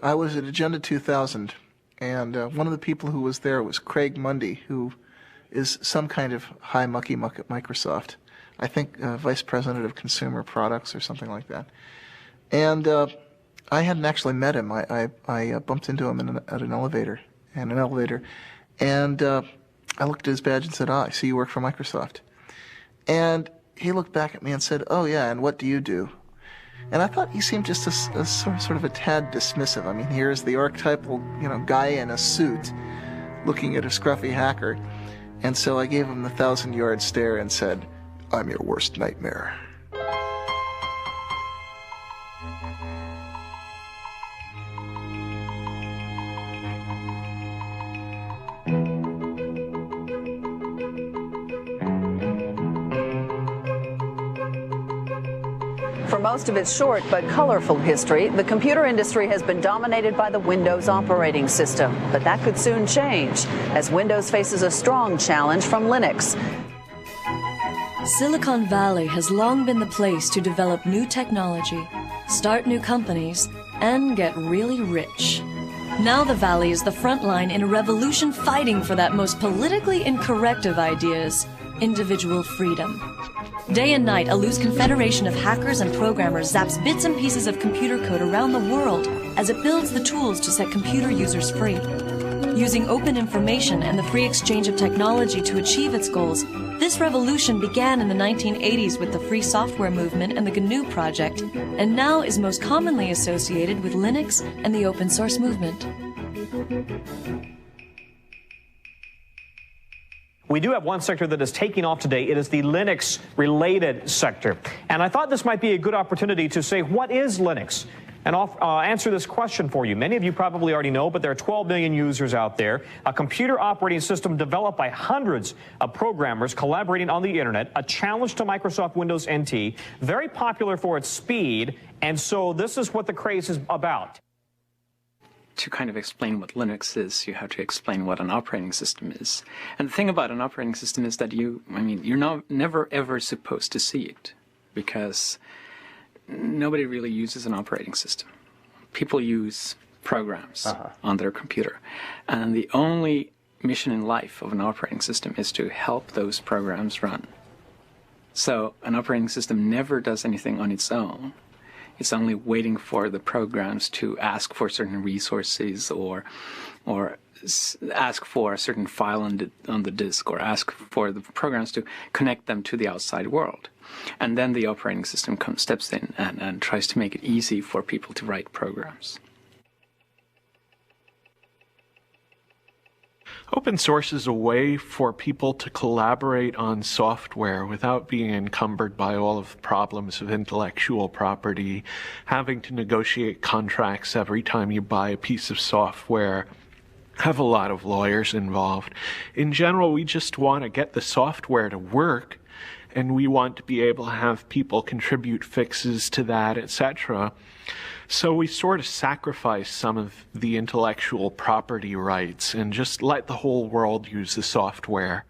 I was at Agenda 2000, and one of the people who was there was Craig Mundy, who is some kind of high mucky muck at Microsoft. I think Vice President of Consumer Products or something like that. And I hadn't actually met him. I bumped into him at an elevator, and I looked at his badge and said, I see you work for Microsoft. And he looked back at me and said, oh yeah, and what do you do? And I thought he seemed just a sort of a tad dismissive. I mean, here's the archetypal, guy in a suit looking at a scruffy hacker. And so I gave him the 1,000-yard stare and said, I'm your worst nightmare. For most of its short but colorful history, the computer industry has been dominated by the Windows operating system. But that could soon change, as Windows faces a strong challenge from Linux. Silicon Valley has long been the place to develop new technology, start new companies, and get really rich. Now the Valley is the front line in a revolution fighting for that most politically incorrect of ideas, individual freedom. Day and night, a loose confederation of hackers and programmers zaps bits and pieces of computer code around the world as it builds the tools to set computer users free. Using open information and the free exchange of technology to achieve its goals, this revolution began in the 1980s with the free software movement and the GNU project, and now is most commonly associated with Linux and the open source movement. We do have one sector that is taking off today. It is the Linux-related sector. And I thought this might be a good opportunity to say, what is Linux? And I'll answer this question for you. Many of you probably already know, but there are 12 million users out there. A computer operating system developed by hundreds of programmers collaborating on the internet. A challenge to Microsoft Windows NT. Very popular for its speed. And so this is what the craze is about. To kind of explain what Linux is, you have to explain what an operating system is. And the thing about an operating system is that you're never ever supposed to see it, because nobody really uses an operating system. People use programs on their computer. And the only mission in life of an operating system is to help those programs run. So an operating system never does anything on its own. It's only waiting for the programs to ask for certain resources or ask for a certain file on the disk, or ask for the programs to connect them to the outside world. And then the operating system steps in and tries to make it easy for people to write programs. Open source is a way for people to collaborate on software without being encumbered by all of the problems of intellectual property, having to negotiate contracts every time you buy a piece of software, have a lot of lawyers involved. In general, we just want to get the software to work, and we want to be able to have people contribute fixes to that, etc. So we sort of sacrifice some of the intellectual property rights and just let the whole world use the software.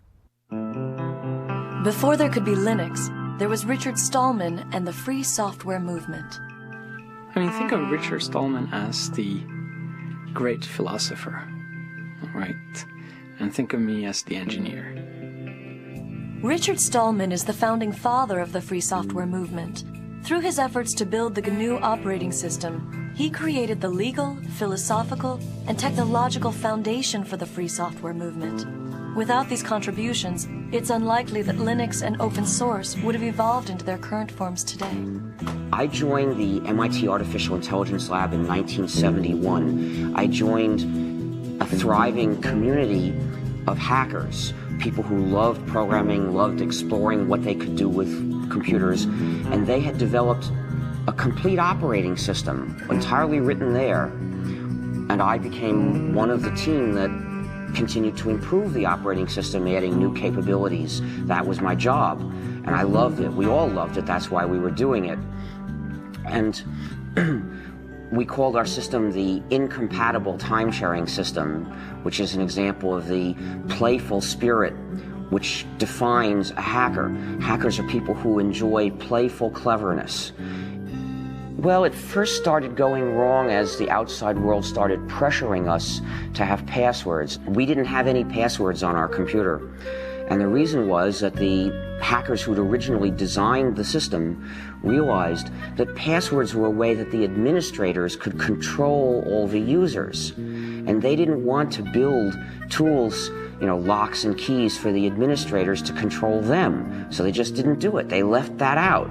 Before there could be Linux, there was Richard Stallman and the free software movement. I mean, think of Richard Stallman as the great philosopher, right? And think of me as the engineer. Richard Stallman is the founding father of the free software movement. Through his efforts to build the GNU operating system, he created the legal, philosophical, and technological foundation for the free software movement. Without these contributions, it's unlikely that Linux and open source would have evolved into their current forms today. I joined the MIT Artificial Intelligence Lab in 1971. I joined a thriving community of hackers, people who loved programming, loved exploring what they could do with computers, and they had developed a complete operating system, entirely written there. And I became one of the team that continued to improve the operating system, adding new capabilities. That was my job, and I loved it. We all loved it. That's why we were doing it. And we called our system the incompatible time-sharing system, which is an example of the playful spirit which defines a hacker. Hackers are people who enjoy playful cleverness. Well, it first started going wrong as the outside world started pressuring us to have passwords. We didn't have any passwords on our computer. And the reason was that the hackers who'd originally designed the system realized that passwords were a way that the administrators could control all the users. And they didn't want to build tools, locks and keys for the administrators to control them. So they just didn't do it. They left that out.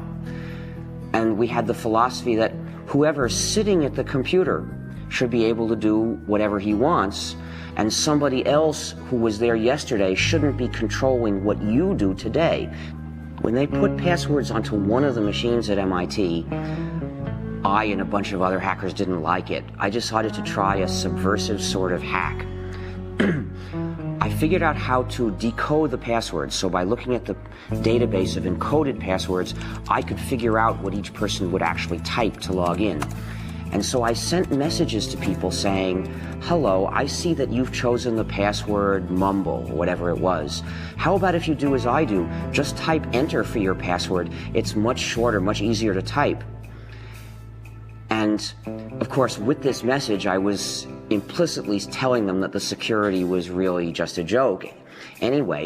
And we had the philosophy that whoever's sitting at the computer should be able to do whatever he wants, and somebody else who was there yesterday shouldn't be controlling what you do today. When they put passwords onto one of the machines at MIT, I and a bunch of other hackers didn't like it. I decided to try a subversive sort of hack. I figured out how to decode the passwords. So by looking at the database of encoded passwords, I could figure out what each person would actually type to log in. And so I sent messages to people saying, hello, I see that you've chosen the password mumble, or whatever it was. How about if you do as I do? Just type enter for your password. It's much shorter, much easier to type. And of course, with this message, I was implicitly telling them that the security was really just a joke anyway.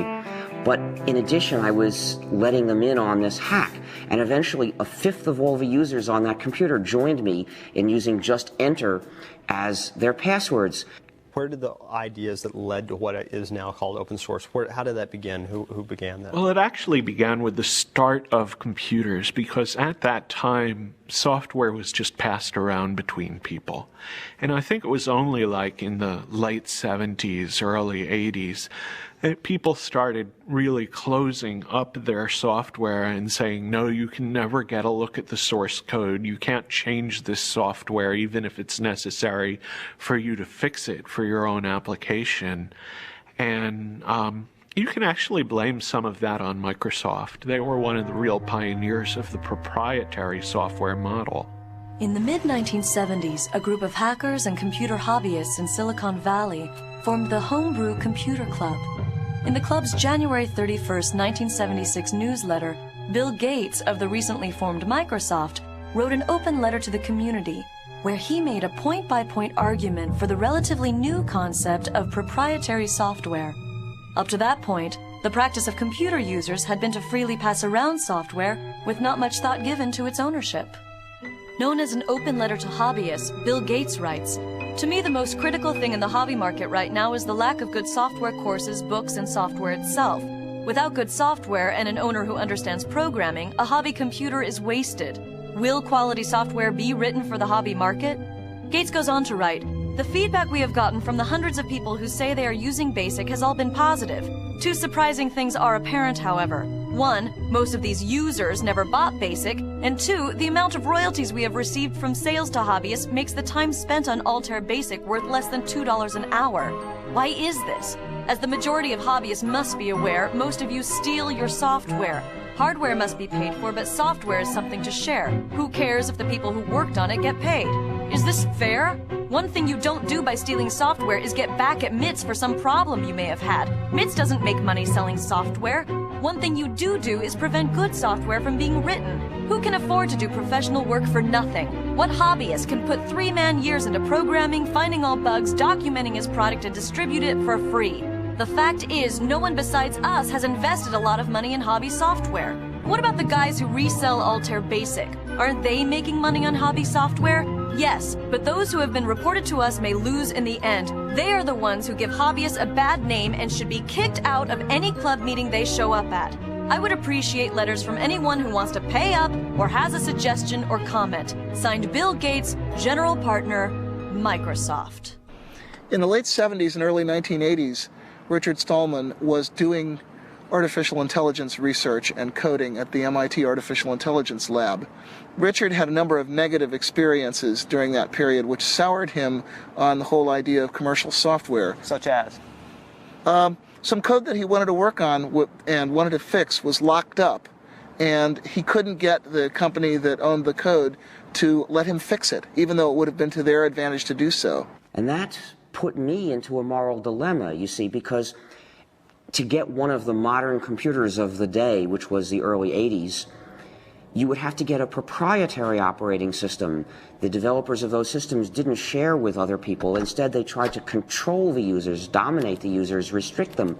But in addition, I was letting them in on this hack. And eventually, a fifth of all the users on that computer joined me in using just enter as their passwords. Where did the ideas that led to what is now called open source, how did that begin? Who began that? Well, it actually began with the start of computers, because at that time, software was just passed around between people. And I think it was only like in the late 70s, early 80s, that people started really closing up their software and saying, no, you can never get a look at the source code. You can't change this software, even if it's necessary for you to fix it for your own application. And you can actually blame some of that on Microsoft. They were one of the real pioneers of the proprietary software model. In the mid-1970s, a group of hackers and computer hobbyists in Silicon Valley formed the Homebrew Computer Club. In the club's January 31st, 1976 newsletter, Bill Gates of the recently formed Microsoft wrote an open letter to the community where he made a point-by-point argument for the relatively new concept of proprietary software. Up to that point, the practice of computer users had been to freely pass around software with not much thought given to its ownership. Known as an open letter to hobbyists, Bill Gates writes, "To me, the most critical thing in the hobby market right now is the lack of good software courses, books, and software itself. Without good software and an owner who understands programming, a hobby computer is wasted. Will quality software be written for the hobby market?" Gates goes on to write, "The feedback we have gotten from the hundreds of people who say they are using BASIC has all been positive. Two surprising things are apparent, however. One, most of these users never bought BASIC, and two, the amount of royalties we have received from sales to hobbyists makes the time spent on Altair BASIC worth less than $2 an hour. Why is this? As the majority of hobbyists must be aware, most of you steal your software. Hardware must be paid for, but software is something to share. Who cares if the people who worked on it get paid? Is this fair? One thing you don't do by stealing software is get back at MITS for some problem you may have had. MITS doesn't make money selling software. One thing you do is prevent good software from being written. Who can afford to do professional work for nothing? What hobbyist can put 3-man years into programming, finding all bugs, documenting his product, and distribute it for free? The fact is, no one besides us has invested a lot of money in hobby software. What about the guys who resell Altair BASIC? Aren't they making money on hobby software? Yes, but those who have been reported to us may lose in the end. They are the ones who give hobbyists a bad name and should be kicked out of any club meeting they show up at. I would appreciate letters from anyone who wants to pay up or has a suggestion or comment. Signed, Bill Gates, General Partner, Microsoft." In the late 70s and early 1980s, Richard Stallman was doing artificial intelligence research and coding at the MIT Artificial Intelligence Lab. Richard had a number of negative experiences during that period which soured him on the whole idea of commercial software. Such as? Some code that he wanted to work on and wanted to fix was locked up, and he couldn't get the company that owned the code to let him fix it, even though it would have been to their advantage to do so. And that put me into a moral dilemma, you see, because to get one of the modern computers of the day, which was the early 80s, you would have to get a proprietary operating system. The developers of those systems didn't share with other people. Instead, they tried to control the users, dominate the users, restrict them,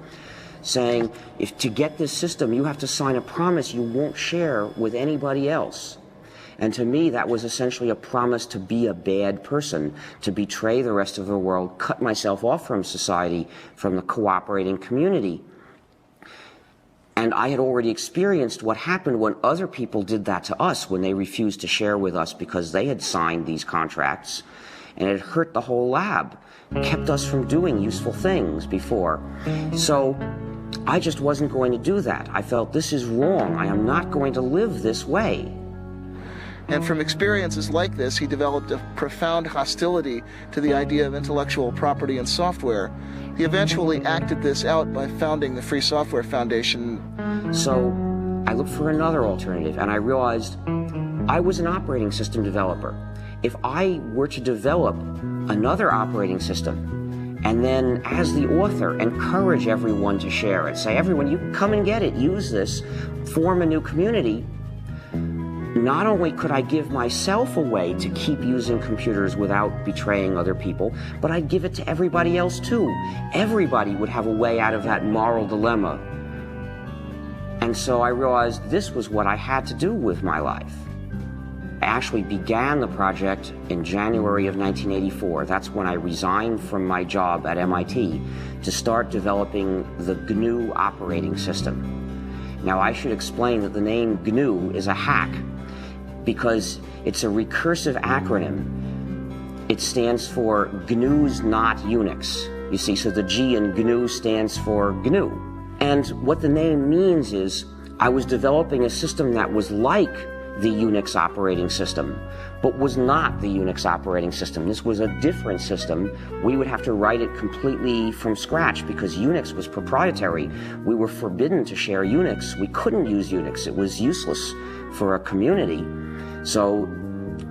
saying, if to get this system, you have to sign a promise you won't share with anybody else. And to me, that was essentially a promise to be a bad person, to betray the rest of the world, cut myself off from society, from the cooperating community. And I had already experienced what happened when other people did that to us, when they refused to share with us because they had signed these contracts. And it hurt the whole lab, kept us from doing useful things before. So I just wasn't going to do that. I felt, this is wrong. I am not going to live this way. And from experiences like this, he developed a profound hostility to the idea of intellectual property in software. He eventually acted this out by founding the Free Software Foundation. So I looked for another alternative, and I realized I was an operating system developer. If I were to develop another operating system, and then as the author encourage everyone to share it, say, everyone, you come and get it, use this, form a new community, not only could I give myself a way to keep using computers without betraying other people, but I'd give it to everybody else too. Everybody would have a way out of that moral dilemma. And so I realized this was what I had to do with my life. I actually began the project in January of 1984. That's when I resigned from my job at MIT to start developing the GNU operating system. Now, I should explain that the name GNU is a hack, because it's a recursive acronym. It stands for GNU's not Unix. You see, so the G in GNU stands for GNU. And what the name means is I was developing a system that was like the Unix operating system, but was not the Unix operating system. This was a different system. We would have to write it completely from scratch because Unix was proprietary. We were forbidden to share Unix. We couldn't use Unix. It was useless for a community. So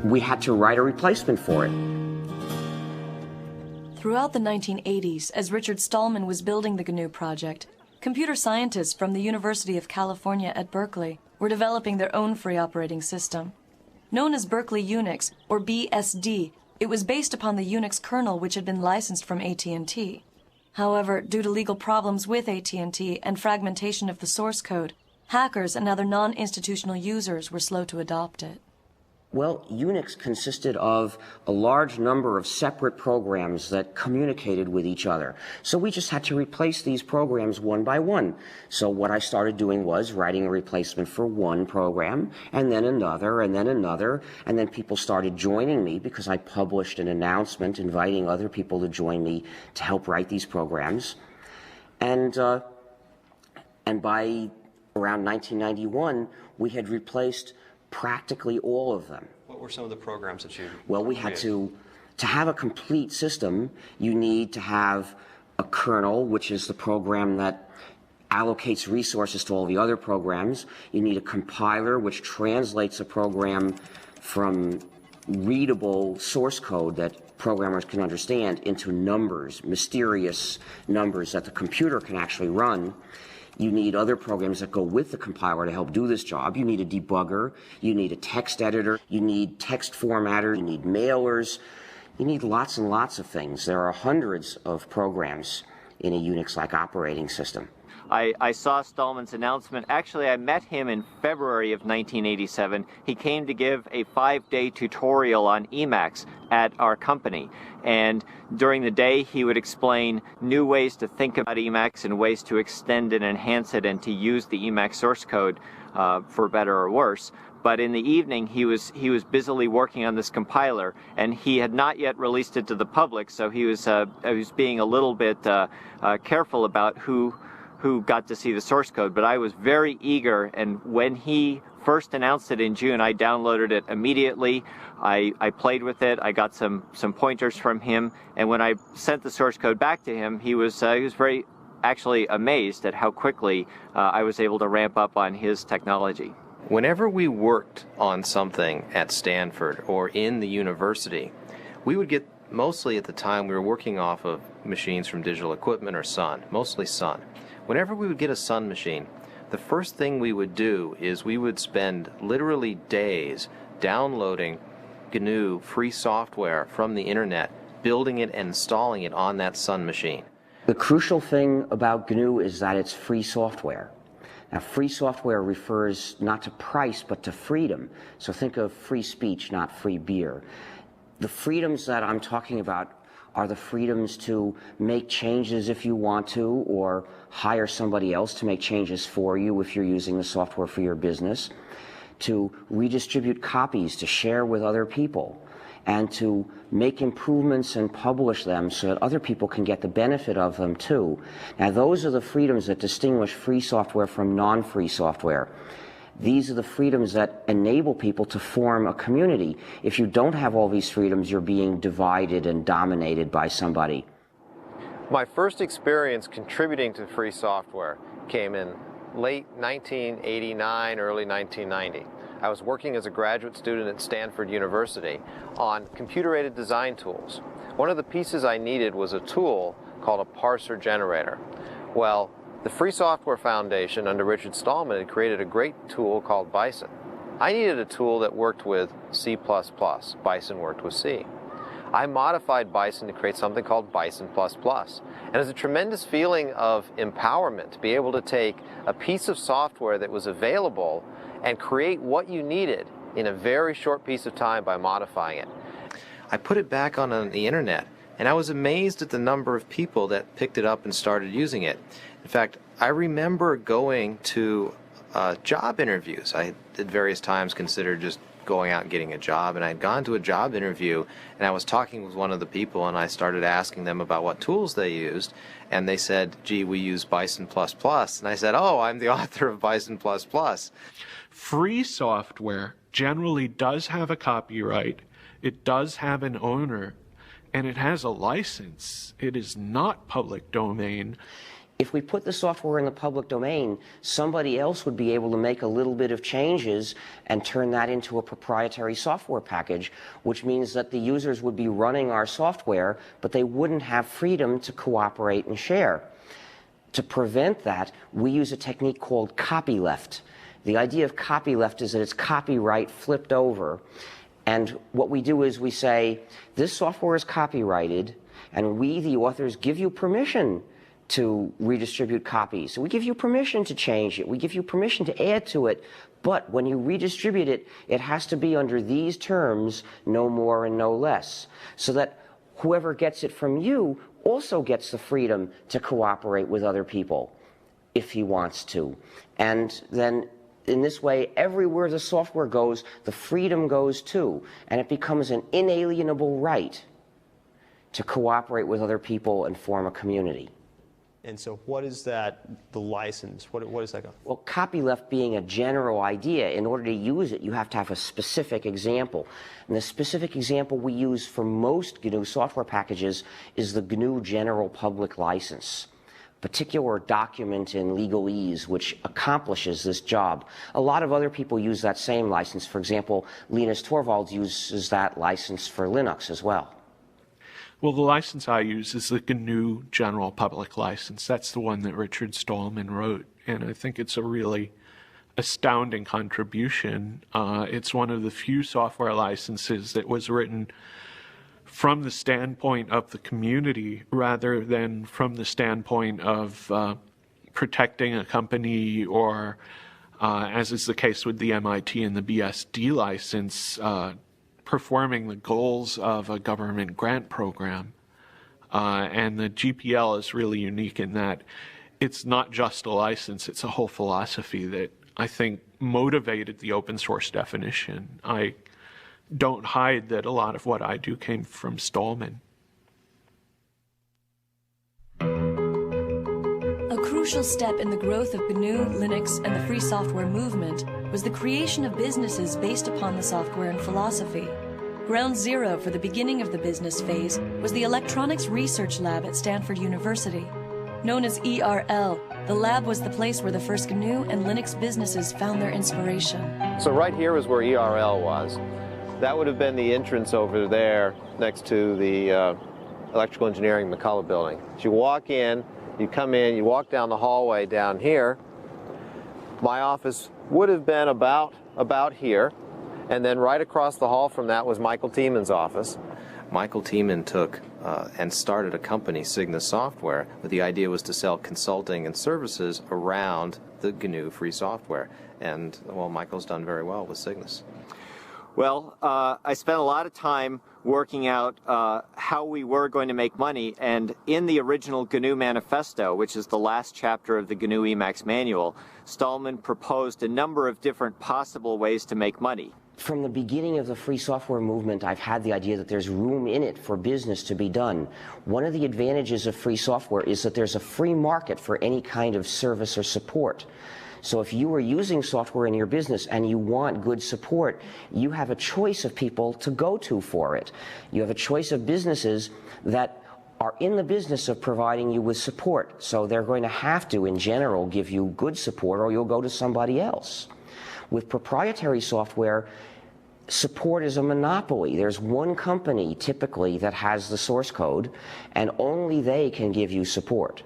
we had to write a replacement for it. Throughout the 1980s, as Richard Stallman was building the GNU project, computer scientists from the University of California at Berkeley were developing their own free operating system. Known as Berkeley Unix, or BSD, it was based upon the Unix kernel which had been licensed from AT&T. However, due to legal problems with AT&T and fragmentation of the source code, hackers and other non-institutional users were slow to adopt it. Well, Unix consisted of a large number of separate programs that communicated with each other. So we just had to replace these programs one by one. So what I started doing was writing a replacement for one program, and then another, and then another, and then people started joining me because I published an announcement inviting other people to join me to help write these programs. And by around 1991, we had replaced practically all of them. What were some of the programs that you Well, we had to have a complete system, you need to have a kernel, which is the program that allocates resources to all the other programs. You need a compiler, which translates a program from readable source code that programmers can understand into numbers, mysterious numbers that the computer can actually run. You need other programs that go with the compiler to help do this job. You need a debugger, you need a text editor, you need text formatter, you need mailers, you need lots and lots of things. There are hundreds of programs in a Unix-like operating system. I saw Stallman's announcement. Actually, I met him in February of 1987. He came to give a 5-day tutorial on Emacs at our company. And during the day, he would explain new ways to think about Emacs and ways to extend and enhance it and to use the Emacs source code for better or worse. But in the evening, he was busily working on this compiler, and he had not yet released it to the public, so he was being a little bit careful about who got to see the source code. But I was very eager, and when he first announced it in June, I downloaded it immediately. I played with it. I got some pointers from him, and when I sent the source code back to him, he was very actually amazed at how quickly I was able to ramp up on his technology. Whenever we worked on something at Stanford or in the university, we would get, mostly at the time we were working off of machines from Digital Equipment or Sun, mostly Sun. Whenever we would get a Sun machine, the first thing we would do is we would spend literally days downloading GNU free software from the internet, building it and installing it on that Sun machine. The crucial thing about GNU is that it's free software. Now, free software refers not to price, but to freedom. So think of free speech, not free beer. The freedoms that I'm talking about are the freedoms to make changes if you want to, or hire somebody else to make changes for you if you're using the software for your business, to redistribute copies, to share with other people, and to make improvements and publish them so that other people can get the benefit of them too. Now, those are the freedoms that distinguish free software from non-free software. These are the freedoms that enable people to form a community. If you don't have all these freedoms, you're being divided and dominated by somebody. My first experience contributing to free software came in late 1989, early 1990. I was working as a graduate student at Stanford University on computer-aided design tools. One of the pieces I needed was a tool called a parser generator. Well, the Free Software Foundation under Richard Stallman had created a great tool called Bison. I needed a tool that worked with C++. Bison worked with C. I modified Bison to create something called Bison++. And it was a tremendous feeling of empowerment to be able to take a piece of software that was available and create what you needed in a very short piece of time by modifying it. I put it back on the internet, and I was amazed at the number of people that picked it up and started using it. In fact, I remember going to job interviews. I at various times considered just going out and getting a job, and I had gone to a job interview, and I was talking with one of the people, and I started asking them about what tools they used, and they said, gee, we use Bison++, and I said, oh, I'm the author of Bison++. Free software generally does have a copyright, it does have an owner, and it has a license. It is not public domain. If we put the software in the public domain, somebody else would be able to make a little bit of changes and turn that into a proprietary software package, which means that the users would be running our software, but they wouldn't have freedom to cooperate and share. To prevent that, we use a technique called copyleft. The idea of copyleft is that it's copyright flipped over. And what we do is we say, this software is copyrighted, and we, the authors, give you permission to redistribute copies. So we give you permission to change it. We give you permission to add to it. But when you redistribute it, it has to be under these terms, no more and no less, so that whoever gets it from you also gets the freedom to cooperate with other people if he wants to. And then in this way, everywhere the software goes, the freedom goes too, and it becomes an inalienable right to cooperate with other people and form a community. And so what is that, the license? What is that? Well, copyleft being a general idea, in order to use it, you have to have a specific example. And the specific example we use for most GNU software packages is the GNU General Public License, particular document in legalese which accomplishes this job. A lot of other people use that same license. For example, Linus Torvalds uses that license for Linux as well. Well, the license I use is the GNU General Public License. That's the one that Richard Stallman wrote, and I think it's a really astounding contribution. It's one of the few software licenses that was written from the standpoint of the community rather than from the standpoint of protecting a company or, as is the case with the MIT and the BSD license, performing the goals of a government grant program. And the GPL is really unique in that it's not just a license, it's a whole philosophy that I think motivated the open source definition. I don't hide that a lot of what I do came from Stallman. A crucial step in the growth of GNU, Linux, and the free software movement was the creation of businesses based upon the software and philosophy. Ground zero for the beginning of the business phase was the Electronics Research Lab at Stanford University. Known as ERL, the lab was the place where the first GNU and Linux businesses found their inspiration. So right here is where ERL was. That would have been the entrance over there next to the Electrical Engineering McCullough building. So you walk in, you come in, you walk down the hallway down here, My office would have been about here, and then right across the hall from that was Michael Tieman's office. Michael Tieman took and started a company, Cygnus Software, but the idea was to sell consulting and services around the GNU free software. And, well, Michael's done very well with Cygnus. Well, I spent a lot of time working out how we were going to make money, and in the original GNU Manifesto, which is the last chapter of the GNU Emacs manual, Stallman proposed a number of different possible ways to make money. From the beginning of the free software movement, I've had the idea that there's room in it for business to be done. One of the advantages of free software is that there's a free market for any kind of service or support. So if you are using software in your business and you want good support, you have a choice of people to go to for it. You have a choice of businesses that are in the business of providing you with support. So they're going to have to, in general, give you good support, or you'll go to somebody else. With proprietary software, support is a monopoly. There's one company, typically, that has the source code, and only they can give you support.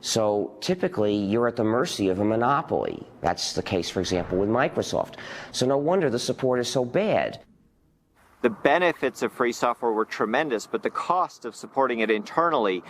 So typically, you're at the mercy of a monopoly. That's the case, for example, with Microsoft. So no wonder the support is so bad. The benefits of free software were tremendous, but the cost of supporting it internally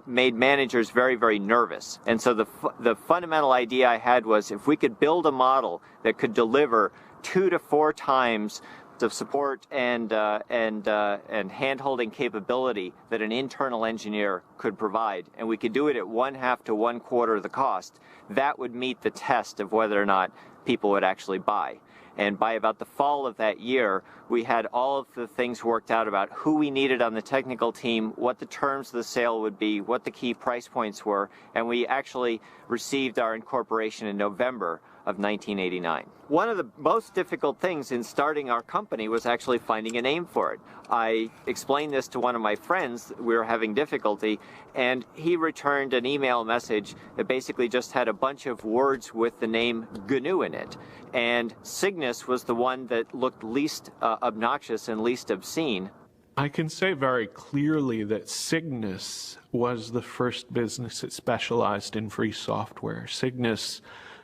made managers very, very nervous. And so the fundamental idea I had was, if we could build a model that could deliver 2 to 4 times of support and hand-holding capability that an internal engineer could provide, and we could do it at 1/2 to 1/4 of the cost, that would meet the test of whether or not people would actually buy. And by about the fall of that year, we had all of the things worked out about who we needed on the technical team, what the terms of the sale would be, what the key price points were, and we actually received our incorporation in November of 1989. One of the most difficult things in starting our company was actually finding a name for it. I explained this to one of my friends. We were having difficulty, and he returned an email message that basically just had a bunch of words with the name GNU in it. And Cygnus was the one that looked least obnoxious and least obscene. I can say very clearly that Cygnus was the first business that specialized in free software. Cygnus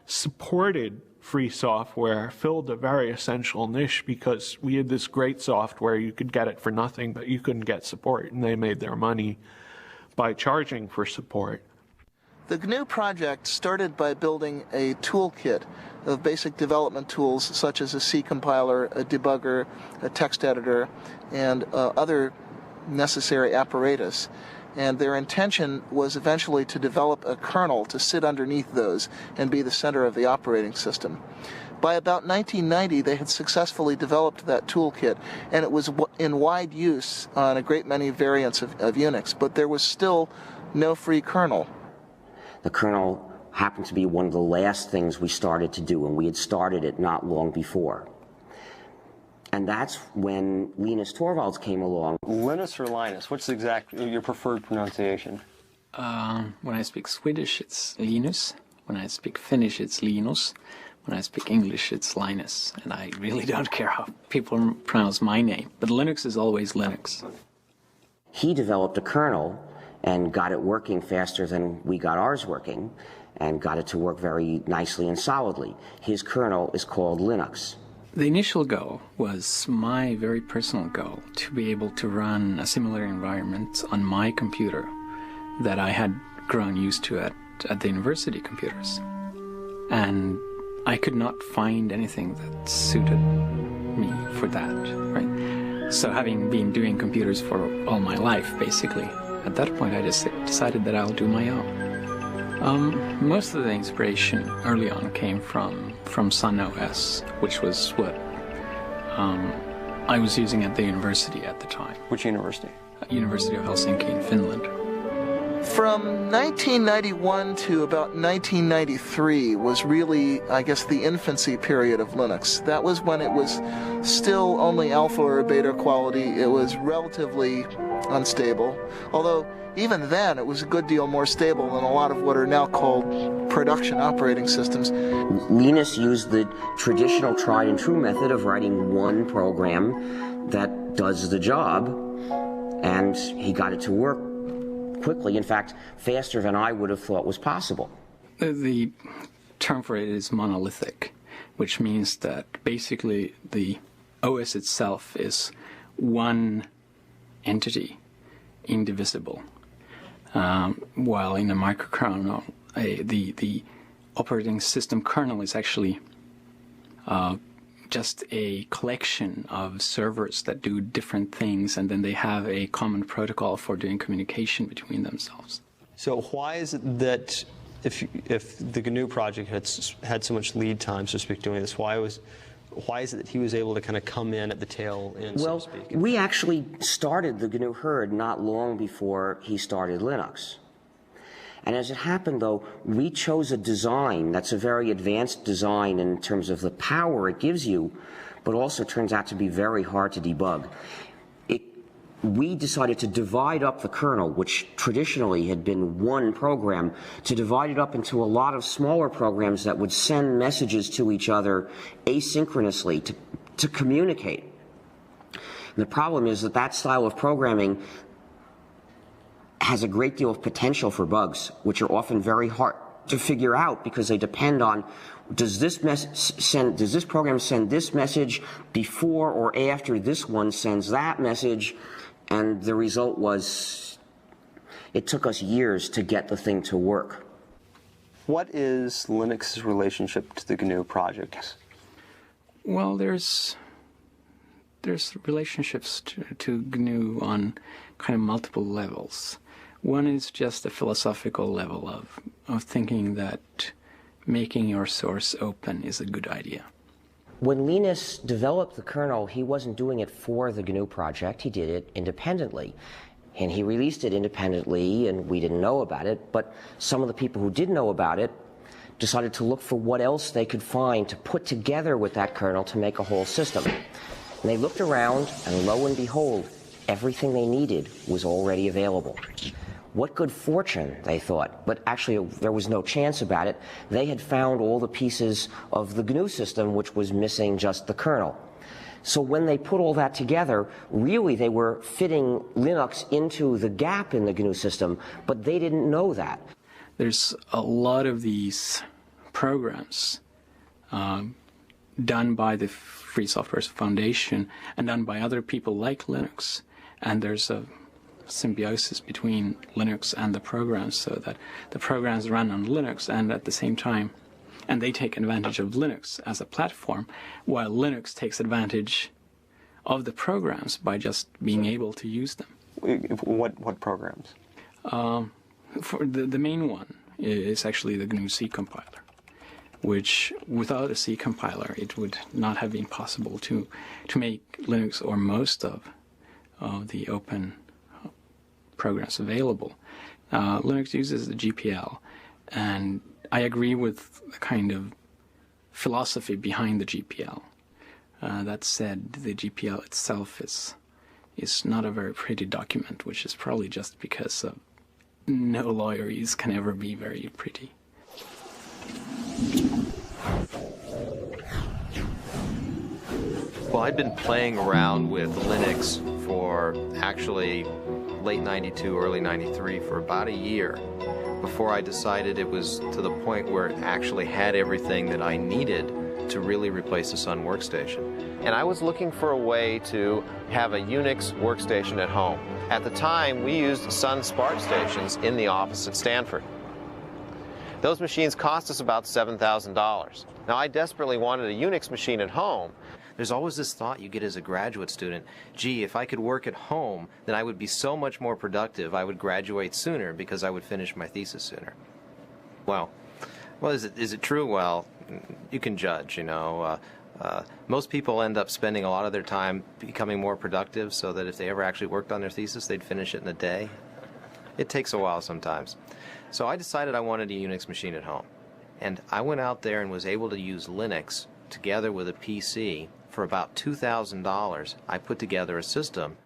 supported free software, filled a very essential niche because we had this great software. You could get it for nothing, but you couldn't get support, and they made their money by charging for support. The GNU project started by building a toolkit of basic development tools such as a C compiler, a debugger, a text editor, and other necessary apparatus. And their intention was eventually to develop a kernel to sit underneath those and be the center of the operating system. By about 1990, they had successfully developed that toolkit, and it was in wide use on a great many variants of Unix, but there was still no free kernel. The kernel happened to be one of the last things we started to do, and we had started it not long before. And that's when Linus Torvalds came along. Linus or Linus? What's your preferred pronunciation? When I speak Swedish, it's Linus. When I speak Finnish, it's Linus. When I speak English, it's Linus. And I really don't care how people pronounce my name. But Linux is always Linux. He developed a kernel and got it working faster than we got ours working, and got it to work very nicely and solidly. His kernel is called Linux. The initial goal was my very personal goal, to be able to run a similar environment on my computer that I had grown used to at the university computers. And I could not find anything that suited me for that, right? So having been doing computers for all my life, basically, at that point I just decided that I'll do my own. Most of the inspiration early on came from Sun OS, which was what I was using at the university at the time. Which university? University of Helsinki in Finland. From 1991 to about 1993 was really, I guess, the infancy period of Linux. That was when it was still only alpha or beta quality. It was relatively unstable, although even then it was a good deal more stable than a lot of what are now called production operating systems. Linus used the traditional tried and true method of writing one program that does the job, and he got it to work quickly, in fact, faster than I would have thought was possible. term for it is monolithic, which means that basically the OS itself is one entity, indivisible, while in a microkernel, the operating system kernel is actually just a collection of servers that do different things, and then they have a common protocol for doing communication between themselves. So why is it that if the GNU project had so much lead time, so to speak, doing this, why is it that he was able to kind of come in at the tail end, so to speak? Well, we actually started the GNU herd not long before he started Linux. And as it happened, though, we chose a design that's a very advanced design in terms of the power it gives you, but also turns out to be very hard to debug. We decided to divide up the kernel, which traditionally had been one program, to divide it up into a lot of smaller programs that would send messages to each other asynchronously to communicate. And the problem is that style of programming has a great deal of potential for bugs, which are often very hard to figure out because they depend on does this program send this message before or after this one sends that message, and the result was it took us years to get the thing to work. What is Linux's relationship to the GNU project? Well, there's relationships to GNU on kind of multiple levels. One is just a philosophical level of thinking that making your source open is a good idea. When Linus developed the kernel, he wasn't doing it for the GNU project. He did it independently. And he released it independently, and we didn't know about it. But some of the people who did know about it decided to look for what else they could find to put together with that kernel to make a whole system. And they looked around, and lo and behold, everything they needed was already available. What good fortune, they thought, but actually there was no chance about it. They had found all the pieces of the GNU system, which was missing just the kernel. So when they put all that together, really they were fitting Linux into the gap in the GNU system, but they didn't know that. There's a lot of these programs done by the Free Software Foundation and done by other people like Linux, and there's a symbiosis between Linux and the programs, so that the programs run on Linux and at the same time, and they take advantage of Linux as a platform, while Linux takes advantage of the programs by just being able to use them. What programs? For the main one is actually the GNU C compiler, which without a C compiler it would not have been possible to make Linux or most of the open programs available. Linux uses the GPL, and I agree with the kind of philosophy behind the GPL. That said, the GPL itself is not a very pretty document, which is probably just because no lawyers can ever be very pretty. Well, I'd been playing around with Linux for actually late 92, early 93 for about a year before I decided it was to the point where it actually had everything that I needed to really replace the Sun workstation. And I was looking for a way to have a Unix workstation at home. At the time, we used Sun SPARC stations in the office at Stanford. Those machines cost us about $7,000. Now, I desperately wanted a Unix machine at home. There's always this thought you get as a graduate student, gee, if I could work at home, then I would be so much more productive. I would graduate sooner because I would finish my thesis sooner. Well, is it true? Well, you can judge, you know. Most people end up spending a lot of their time becoming more productive so that if they ever actually worked on their thesis, they'd finish it in a day. It takes a while sometimes. So I decided I wanted a Unix machine at home. And I went out there and was able to use Linux together with a PC. For about $2,000, I put together a system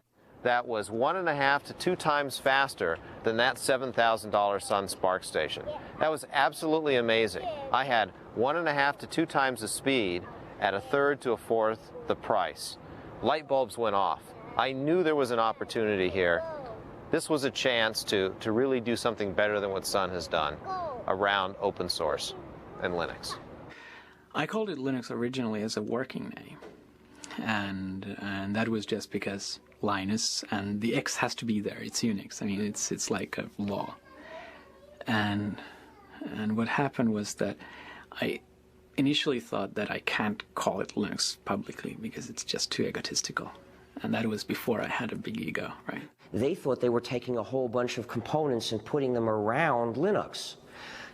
that was 1.5 to 2 times faster than that $7,000 Sun SPARC station. That was absolutely amazing. I had 1.5 to 2 times the speed at 1/3 to 1/4 the price. Light bulbs went off. I knew there was an opportunity here. This was a chance to really do something better than what Sun has done around open source. and Linux? I called it Linux originally as a working name, and that was just because Linus, and the X has to be there. It's Unix. I mean, it's like a law. And what happened was that I initially thought that I can't call it Linux publicly because it's just too egotistical. And that was before I had a big ego, right? They thought they were taking a whole bunch of components and putting them around Linux.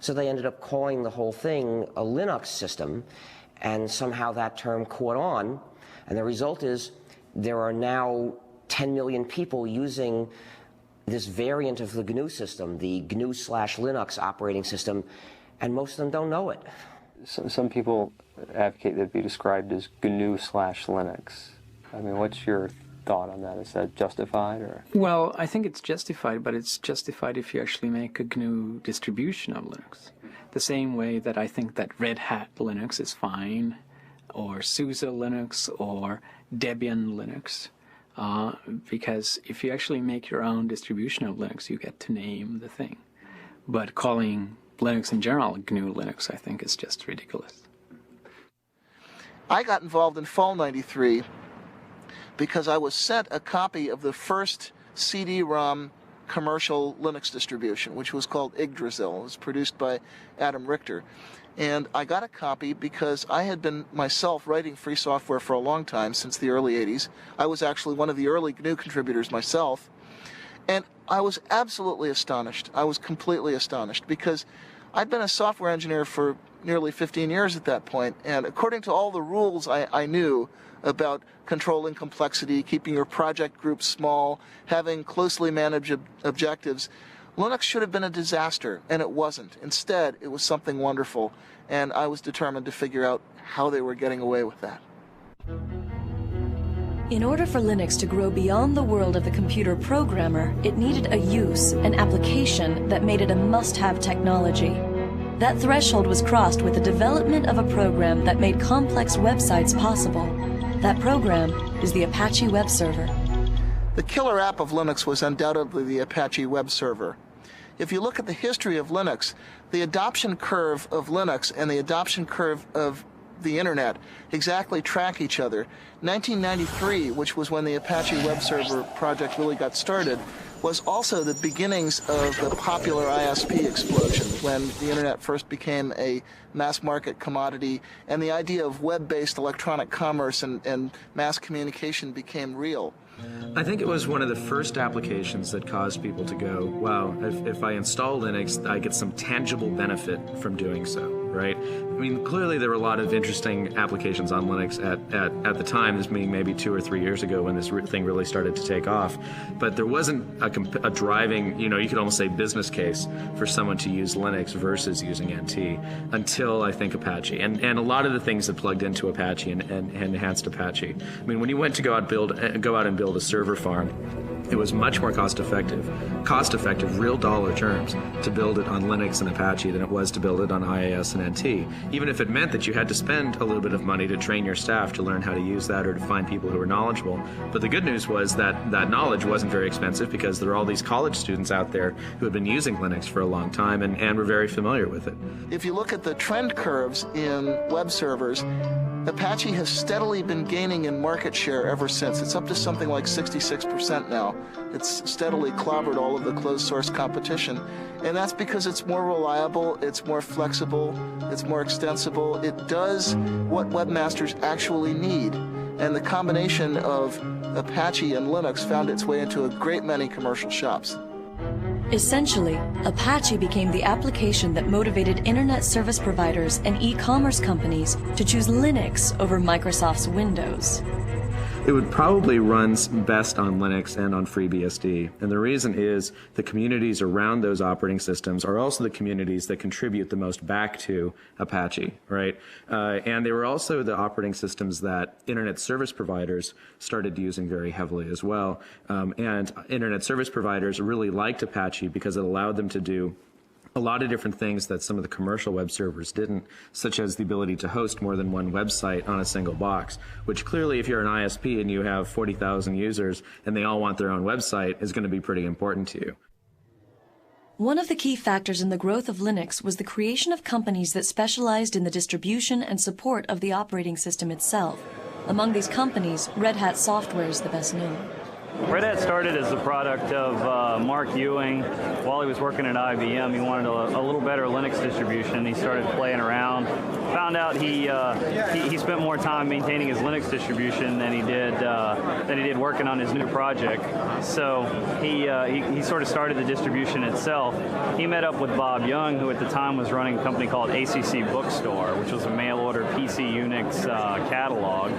So they ended up calling the whole thing a Linux system, and somehow that term caught on. And the result is there are now 10 million people using this variant of the GNU system, the GNU/Linux operating system, and most of them don't know it. Some people advocate that it be described as GNU/Linux. I mean, what's your thought on that? Is that justified, or? Well, I think it's justified, but it's justified if you actually make a GNU distribution of Linux. The same way that I think that Red Hat Linux is fine, or SUSE Linux, or Debian Linux. Because if you actually make your own distribution of Linux, you get to name the thing. But calling Linux in general GNU Linux, I think, is just ridiculous. I got involved in Fall '93 because I was sent a copy of the first CD-ROM commercial Linux distribution, which was called Yggdrasil. It was produced by Adam Richter. And I got a copy because I had been myself writing free software for a long time, since the early 80s. I was actually one of the early GNU contributors myself. And I was absolutely astonished. I was completely astonished because I'd been a software engineer for nearly 15 years at that point. And according to all the rules I knew about controlling complexity, keeping your project groups small, having closely managed objectives, Linux should have been a disaster, and it wasn't. Instead, it was something wonderful, and I was determined to figure out how they were getting away with that. In order for Linux to grow beyond the world of the computer programmer, it needed a use, an application that made it a must-have technology. That threshold was crossed with the development of a program that made complex websites possible. That program is the Apache web server. The killer app of Linux was undoubtedly the Apache web server. If you look at the history of Linux, the adoption curve of Linux and the adoption curve of the Internet exactly track each other. 1993, which was when the Apache web server project really got started, was also the beginnings of the popular ISP explosion, when the Internet first became a mass market commodity and the idea of web-based electronic commerce and mass communication became real. I think it was one of the first applications that caused people to go, wow, if I install Linux, I get some tangible benefit from doing so, right? I mean, clearly there were a lot of interesting applications on Linux at the time, this being maybe 2 or 3 years ago when this thing really started to take off. But there wasn't a driving, you could almost say business case for someone to use Linux versus using NT until, I think, Apache. And a lot of the things that plugged into Apache and enhanced Apache. I mean, when you went to go out and build a server farm, it was much more cost effective, real dollar terms, to build it on Linux and Apache than it was to build it on IIS and NT, even if it meant that you had to spend a little bit of money to train your staff to learn how to use that or to find people who were knowledgeable. But the good news was that that knowledge wasn't very expensive because there are all these college students out there who had been using Linux for a long time and were very familiar with it. If you look at the trend curves in web servers, Apache has steadily been gaining in market share ever since. It's up to something like 66% now. It's steadily clobbered all of the closed source competition. And that's because it's more reliable, it's more flexible, it's more extensible. It does what webmasters actually need. And the combination of Apache and Linux found its way into a great many commercial shops. Essentially, Apache became the application that motivated internet service providers and e-commerce companies to choose Linux over Microsoft's Windows. It would probably run best on Linux and on FreeBSD. And the reason is the communities around those operating systems are also the communities that contribute the most back to Apache, right? And they were also the operating systems that internet service providers started using very heavily as well. And internet service providers really liked Apache because it allowed them to do a lot of different things that some of the commercial web servers didn't, such as the ability to host more than one website on a single box, which clearly if you're an ISP and you have 40,000 users and they all want their own website is going to be pretty important to you. One of the key factors in the growth of Linux was the creation of companies that specialized in the distribution and support of the operating system itself. Among these companies, Red Hat Software is the best known. Red Hat started as a product of Mark Ewing. While he was working at IBM, he wanted a little better Linux distribution. He started playing around. Found out he spent more time maintaining his Linux distribution than he did working on his new project. So he sort of started the distribution itself. He met up with Bob Young, who at the time was running a company called ACC Bookstore, which was a mail-order PC Unix catalog.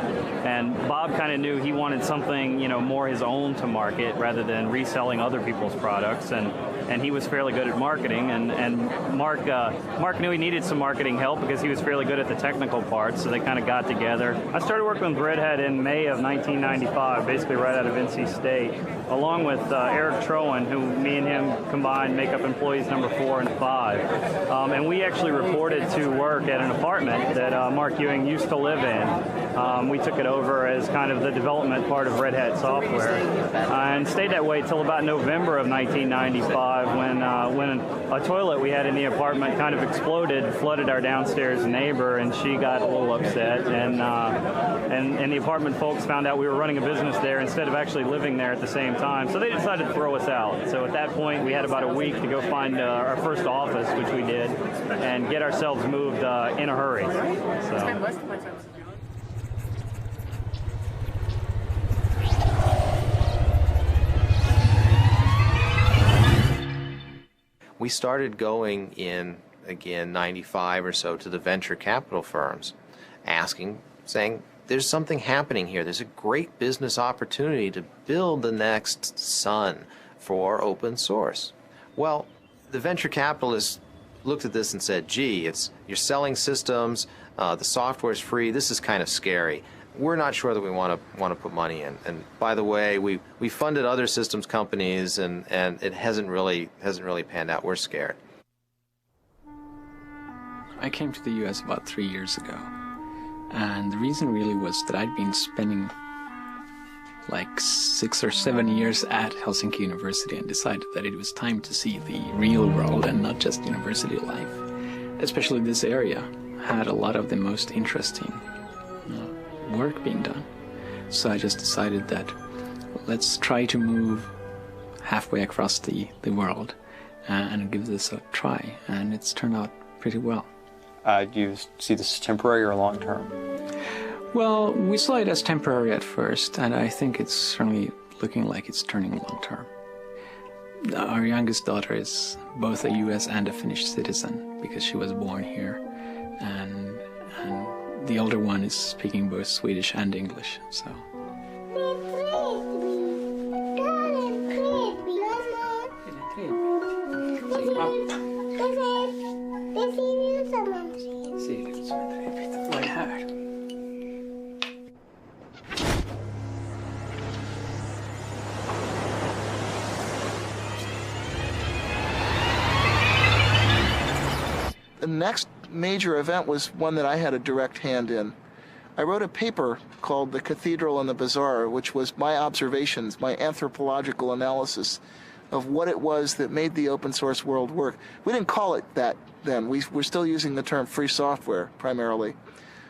And Bob kind of knew he wanted something, more his own to market rather than reselling other people's products, and he was fairly good at marketing, and Mark knew he needed some marketing help because he was fairly good at the technical parts, so they kind of got together. I started working with Red Hat in May of 1995, basically right out of NC State, along with Eric Trowan, who me and him combined make up employees number 4 and 5. And we actually reported to work at an apartment that Mark Ewing used to live in. We took it over as kind of the development part of Red Hat Software, and stayed that way till about November of 1995 when a toilet we had in the apartment kind of exploded, flooded our downstairs neighbor, and she got a little upset, and the apartment folks found out we were running a business there instead of actually living there at the same time, so they decided to throw us out. So at that point we had about a week to go find our first office, which we did, and get ourselves moved in a hurry. So. We started going in, again, 95 or so to the venture capital firms, saying, there's something happening here. There's a great business opportunity to build the next Sun for open source. Well, the venture capitalists looked at this and said, gee, you're selling systems, the software's free, this is kind of scary. We're not sure that we want to put money in. And by the way, we funded other systems companies, and it hasn't really panned out. We're scared. I came to the U.S. about 3 years ago, and the reason really was that I'd been spending like 6 or 7 years at Helsinki University and decided that it was time to see the real world and not just university life. Especially this area had a lot of the most interesting work being done. So I just decided that let's try to move halfway across the world and give this a try, and it's turned out pretty well. Do you see this as temporary or long-term? Well, we saw it as temporary at first, and I think it's certainly looking like it's turning long-term. Our youngest daughter is both a U.S. and a Finnish citizen because she was born here, and the older one is speaking both Swedish and English, so. The next major event was one that I had a direct hand in. I wrote a paper called The Cathedral and the Bazaar, which was my observations, my anthropological analysis of what it was that made the open source world work. We didn't call it that then. We're still using the term free software primarily.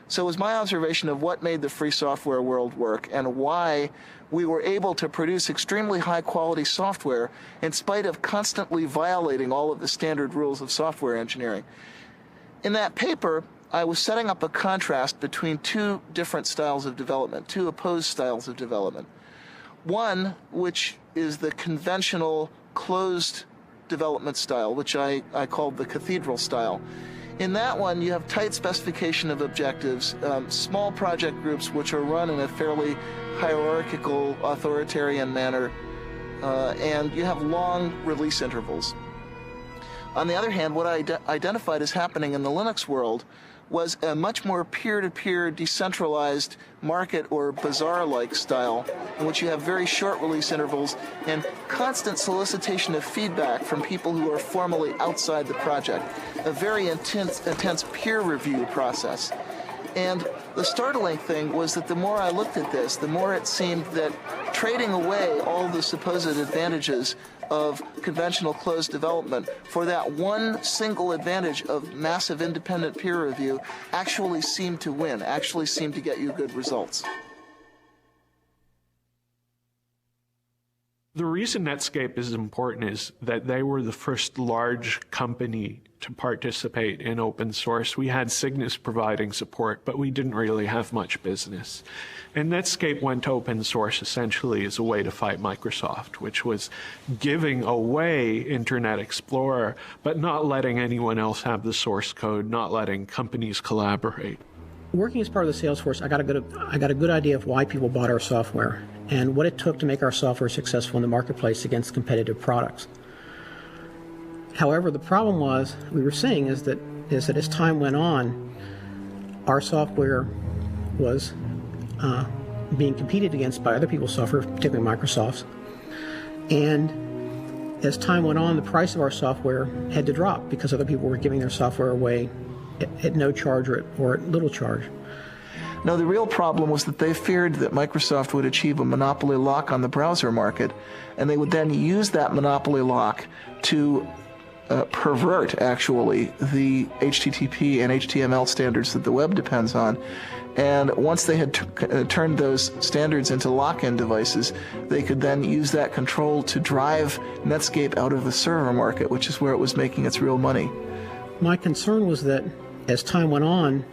So it was my observation of what made the free software world work and why we were able to produce extremely high quality software in spite of constantly violating all of the standard rules of software engineering. In that paper, I was setting up a contrast between two different styles of development, two opposed styles of development. One, which is the conventional closed development style, which I called the cathedral style. In that one, you have tight specification of objectives, small project groups which are run in a fairly hierarchical, authoritarian manner, and you have long release intervals. On the other hand, what I identified as happening in the Linux world was a much more peer-to-peer, decentralized market or bazaar-like style in which you have very short release intervals and constant solicitation of feedback from people who are formally outside the project, a very intense peer review process. And the startling thing was that the more I looked at this, the more it seemed that trading away all the supposed advantages of conventional closed development for that one single advantage of massive independent peer review actually seemed to win, actually seemed to get you good results. The reason Netscape is important is that they were the first large company to participate in open source. We had Cygnus providing support, but we didn't really have much business. And Netscape went to open source essentially as a way to fight Microsoft, which was giving away Internet Explorer, but not letting anyone else have the source code, not letting companies collaborate. Working as part of the sales force, I got a good idea of why people bought our software and what it took to make our software successful in the marketplace against competitive products. However, the problem we were seeing is that as time went on, our software was being competed against by other people's software, particularly Microsoft's. And as time went on, the price of our software had to drop because other people were giving their software away at no charge or at little charge. No, the real problem was that they feared that Microsoft would achieve a monopoly lock on the browser market, and they would then use that monopoly lock to pervert, actually, the HTTP and HTML standards that the web depends on. And once they had turned those standards into lock-in devices, they could then use that control to drive Netscape out of the server market, which is where it was making its real money. My concern was that as time went on,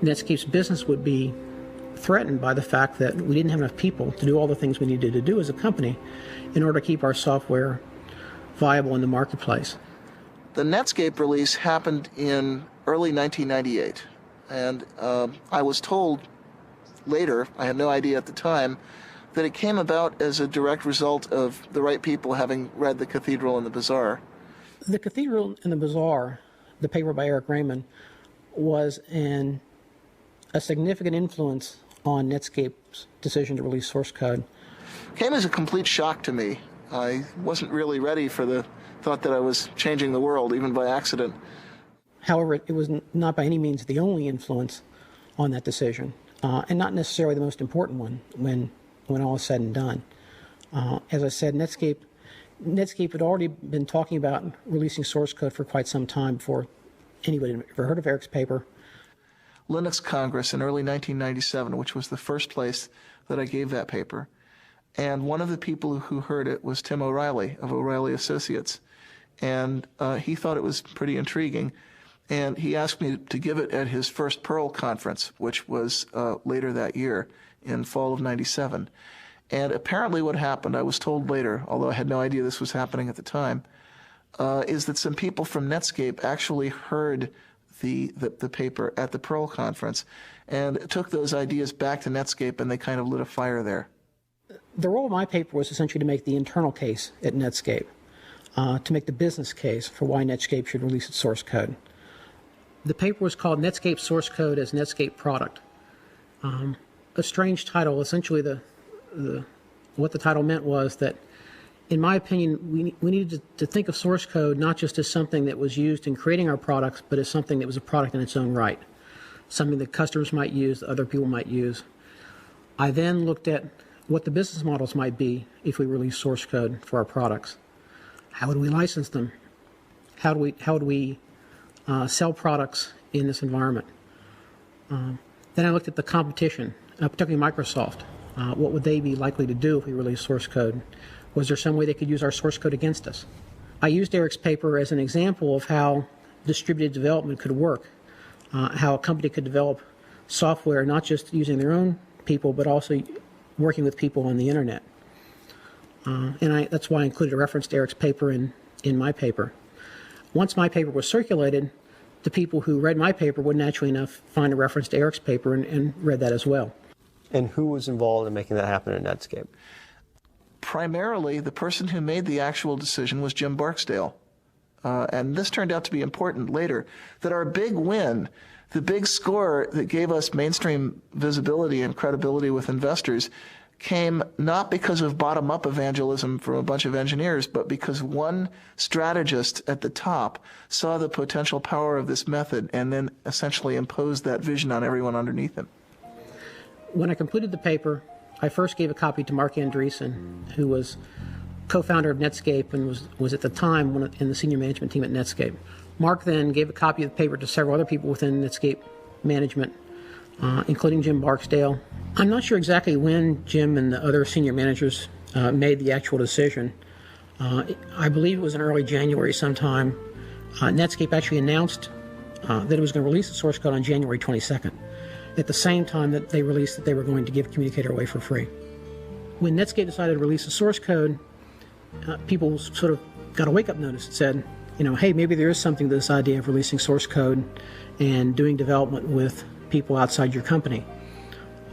Netscape's business would be threatened by the fact that we didn't have enough people to do all the things we needed to do as a company in order to keep our software viable in the marketplace. The Netscape release happened in early 1998, and I was told later, I had no idea at the time, that it came about as a direct result of the right people having read The Cathedral and the Bazaar. The Cathedral and the Bazaar, the paper by Eric Raymond, was a significant influence on Netscape's decision to release source code. Came as a complete shock to me. I wasn't really ready for the thought that I was changing the world, even by accident. However, it was not by any means the only influence on that decision, and not necessarily the most important one when all is said and done. As I said, Netscape had already been talking about releasing source code for quite some time before anybody had ever heard of Eric's paper. Linux Congress in early 1997, which was the first place that I gave that paper. And one of the people who heard it was Tim O'Reilly of O'Reilly Associates. And he thought it was pretty intriguing. And he asked me to give it at his first Perl conference, which was later that year in fall of 97. And apparently what happened, I was told later, although I had no idea this was happening at the time, is that some people from Netscape actually heard the paper at the Perl conference and took those ideas back to Netscape, and they kind of lit a fire there. The role of my paper was essentially to make the internal case at Netscape, to make the business case for why Netscape should release its source code. The paper was called Netscape Source Code as Netscape Product. A strange title. Essentially, what the title meant was that, in my opinion, we needed to think of source code not just as something that was used in creating our products, but as something that was a product in its own right, something that customers might use, that other people might use. I then looked at what the business models might be if we release source code for our products. How would we license them? How would we sell products in this environment? Then I looked at the competition, particularly Microsoft. What would they be likely to do if we release source code? Was there some way they could use our source code against us? I used Eric's paper as an example of how distributed development could work, how a company could develop software not just using their own people, but also working with people on the internet. That's why I included a reference to Eric's paper in my paper. Once my paper was circulated, the people who read my paper would naturally enough find a reference to Eric's paper and read that as well. And who was involved in making that happen at Netscape? Primarily, the person who made the actual decision was Jim Barksdale. And this turned out to be important later, that our big win, the big score that gave us mainstream visibility and credibility with investors, came not because of bottom-up evangelism from a bunch of engineers, but because one strategist at the top saw the potential power of this method and then essentially imposed that vision on everyone underneath him. When I completed the paper, I first gave a copy to Mark Andreessen, who was co-founder of Netscape and was at the time in the senior management team at Netscape. Mark then gave a copy of the paper to several other people within Netscape management, including Jim Barksdale. I'm not sure exactly when Jim and the other senior managers made the actual decision. I believe it was in early January sometime. Netscape actually announced that it was going to release the source code on January 22nd, at the same time that they released that they were going to give Communicator away for free. When Netscape decided to release the source code, people sort of got a wake-up notice that said, hey, maybe there is something to this idea of releasing source code and doing development with people outside your company.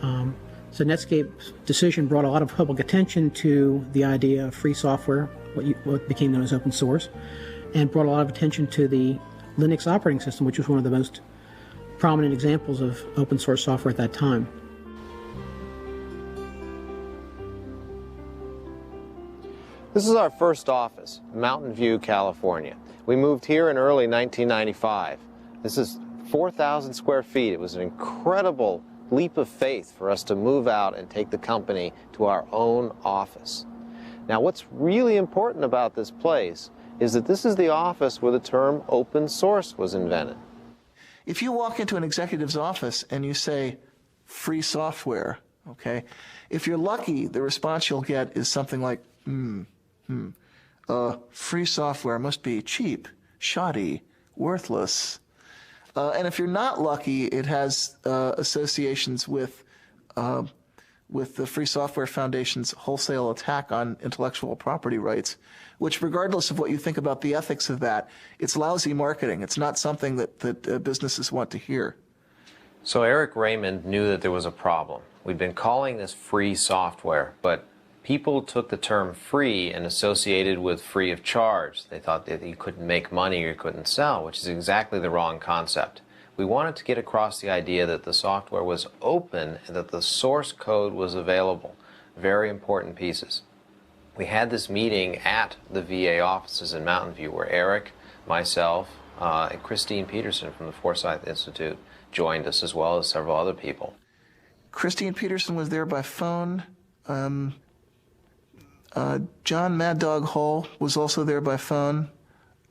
So Netscape's decision brought a lot of public attention to the idea of free software, what became known as open source, and brought a lot of attention to the Linux operating system, which was one of the most prominent examples of open source software at that time. This is our first office, Mountain View, California. We moved here in early 1995. This is 4,000 square feet. It was an incredible leap of faith for us to move out and take the company to our own office. Now, what's really important about this place is that this is the office where the term open source was invented. If you walk into an executive's office and you say, free software, okay, if you're lucky, the response you'll get is something like, free software must be cheap, shoddy, worthless. And if you're not lucky, it has associations with the Free Software Foundation's wholesale attack on intellectual property rights, which, regardless of what you think about the ethics of that, it's lousy marketing. It's not something that businesses want to hear. So Eric Raymond knew that there was a problem. We'd been calling this free software, but people took the term free and associated with free of charge. They thought that you couldn't make money or you couldn't sell, which is exactly the wrong concept. We wanted to get across the idea that the software was open and that the source code was available. Very important pieces. We had this meeting at the VA offices in Mountain View where Eric, myself, and Christine Peterson from the Forsyth Institute joined us, as well as several other people. Christine Peterson was there by phone. John Mad Dog Hull was also there by phone.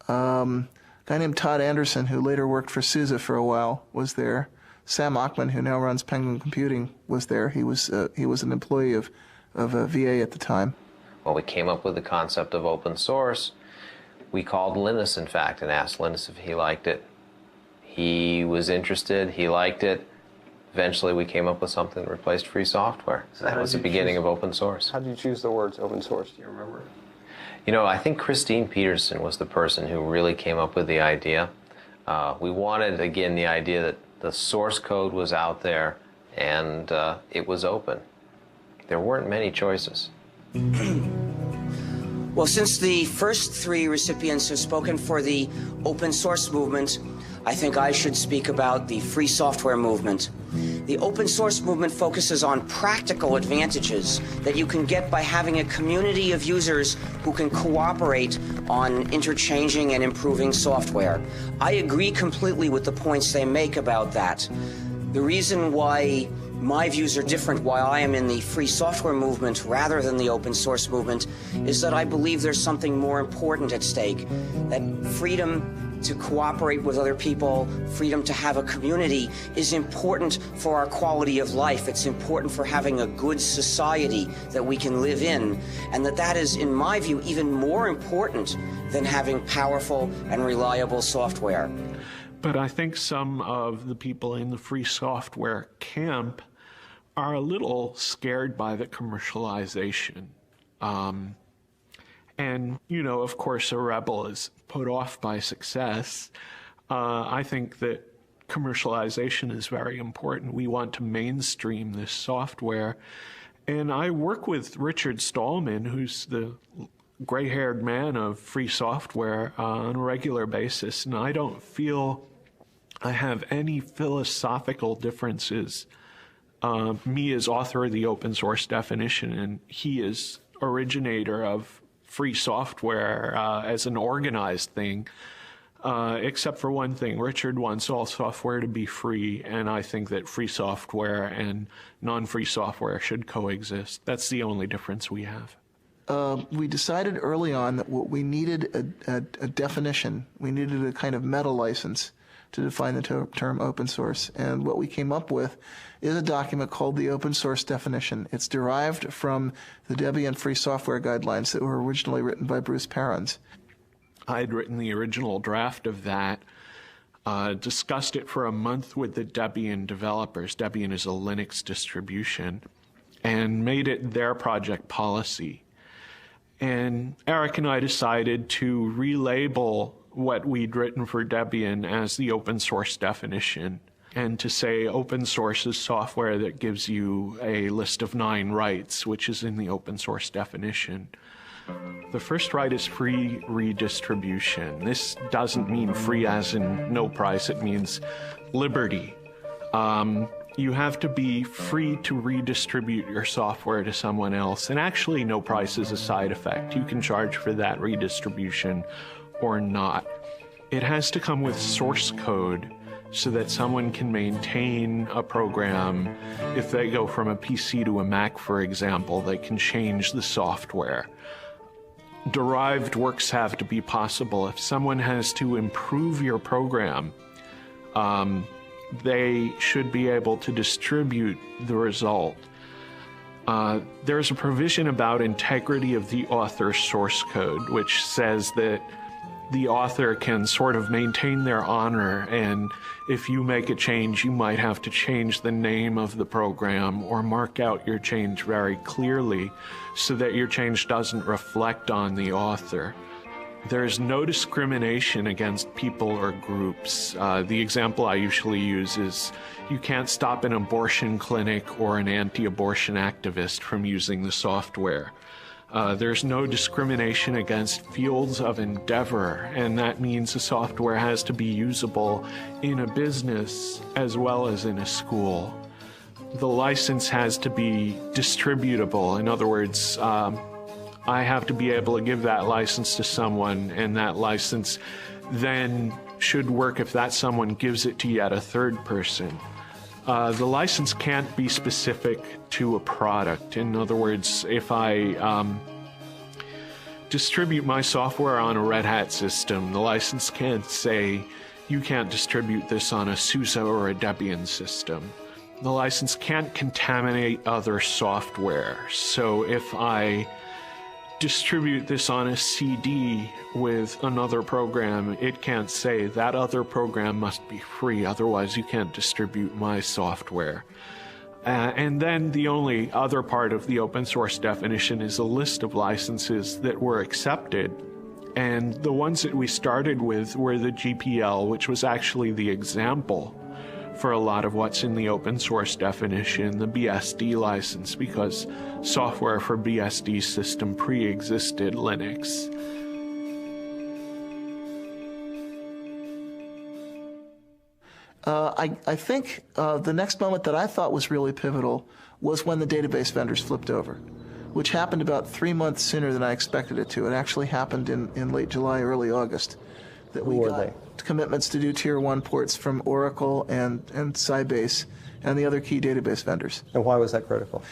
A guy named Todd Anderson, who later worked for SUSE for a while, was there. Sam Achman, who now runs Penguin Computing, was there. He was an employee of VA at the time. Well, we came up with the concept of open source. We called Linus, in fact, and asked Linus if he liked it. He was interested. He liked it. Eventually, we came up with something that replaced free software. So that was the beginning of open source. How did you choose the words open source? Do you remember? You know, I think Christine Peterson was the person who really came up with the idea. We wanted, again, the idea that the source code was out there and it was open. There weren't many choices. Well, since the first three recipients have spoken for the open source movement, I think I should speak about the free software movement. The open source movement focuses on practical advantages that you can get by having a community of users who can cooperate on interchanging and improving software. I agree completely with the points they make about that. The reason why my views are different, why I am in the free software movement rather than the open source movement, is that I believe there's something more important at stake, that freedom to cooperate with other people, freedom to have a community is important for our quality of life. It's important for having a good society that we can live in, and that is, in my view, even more important than having powerful and reliable software. But I think some of the people in the free software camp are a little scared by the commercialization. And, you know, of course, a rebel is put off by success. I think that commercialization is very important. We want to mainstream this software. And I work with Richard Stallman, who's the gray-haired man of free software, on a regular basis. And I don't feel I have any philosophical differences. Me as author of the open source definition, and he is originator of free software as an organized thing, except for one thing. Richard wants all software to be free, and I think that free software and non-free software should coexist. That's the only difference we have. we decided early on that what we needed a definition. We needed a kind of meta license to define the term open source. And what we came up with is a document called the Open Source Definition. It's derived from the Debian Free Software Guidelines that were originally written by Bruce Perens. I had written the original draft of that, discussed it for a month with the Debian developers. Debian is a Linux distribution, and made it their project policy. And Eric and I decided to relabel what we'd written for Debian as the open source definition, and to say open source is software that gives you a list of 9 rights, which is in the open source definition. The first right is free redistribution. This doesn't mean free as in no price, it means liberty. You have to be free to redistribute your software to someone else, and actually no price is a side effect. You can charge for that redistribution or not. It has to come with source code so that someone can maintain a program. If they go from a PC to a Mac, for example, they can change the software. Derived works have to be possible. If someone has to improve your program, they should be able to distribute the result. There's a provision about integrity of the author's source code, which says that the author can sort of maintain their honor, and if you make a change, you might have to change the name of the program or mark out your change very clearly so that your change doesn't reflect on the author. There's no discrimination against people or groups. The example I usually use is you can't stop an abortion clinic or an anti-abortion activist from using the software. There's no discrimination against fields of endeavor, and that means the software has to be usable in a business as well as in a school. The license has to be distributable. In other words, I have to be able to give that license to someone, and that license then should work if that someone gives it to yet a third person. The license can't be specific to a product. In other words, if I distribute my software on a Red Hat system, the license can't say, you can't distribute this on a SUSE or a Debian system. The license can't contaminate other software. So if I distribute this on a CD with another program, it can't say that other program must be free, otherwise you can't distribute my software. And then the only other part of the open source definition is a list of licenses that were accepted. And the ones that we started with were the GPL, which was actually the example for a lot of what's in the open source definition, the BSD license, because software for BSD system pre-existed Linux. I think the next moment that I thought was really pivotal was when the database vendors flipped over, which happened about 3 months sooner than I expected it to. It actually happened in late July, early August. That we got commitments to do Tier 1 ports from Oracle and Sybase and the other key database vendors. And why was that critical?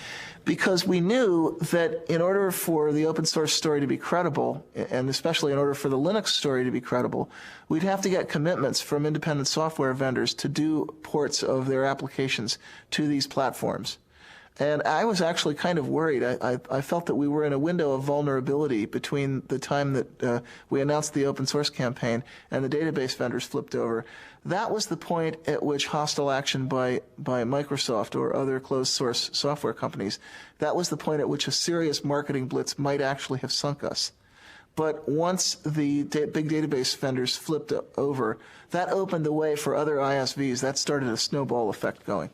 Because we knew that in order for the open source story to be credible, and especially in order for the Linux story to be credible, we'd have to get commitments from independent software vendors to do ports of their applications to these platforms. And I was actually kind of worried. I felt that we were in a window of vulnerability between the time that we announced the open source campaign and the database vendors flipped over. That was the point at which hostile action by Microsoft or other closed source software companies, that was the point at which a serious marketing blitz might actually have sunk us. But once the big database vendors flipped over, that opened the way for other ISVs. That started a snowball effect going.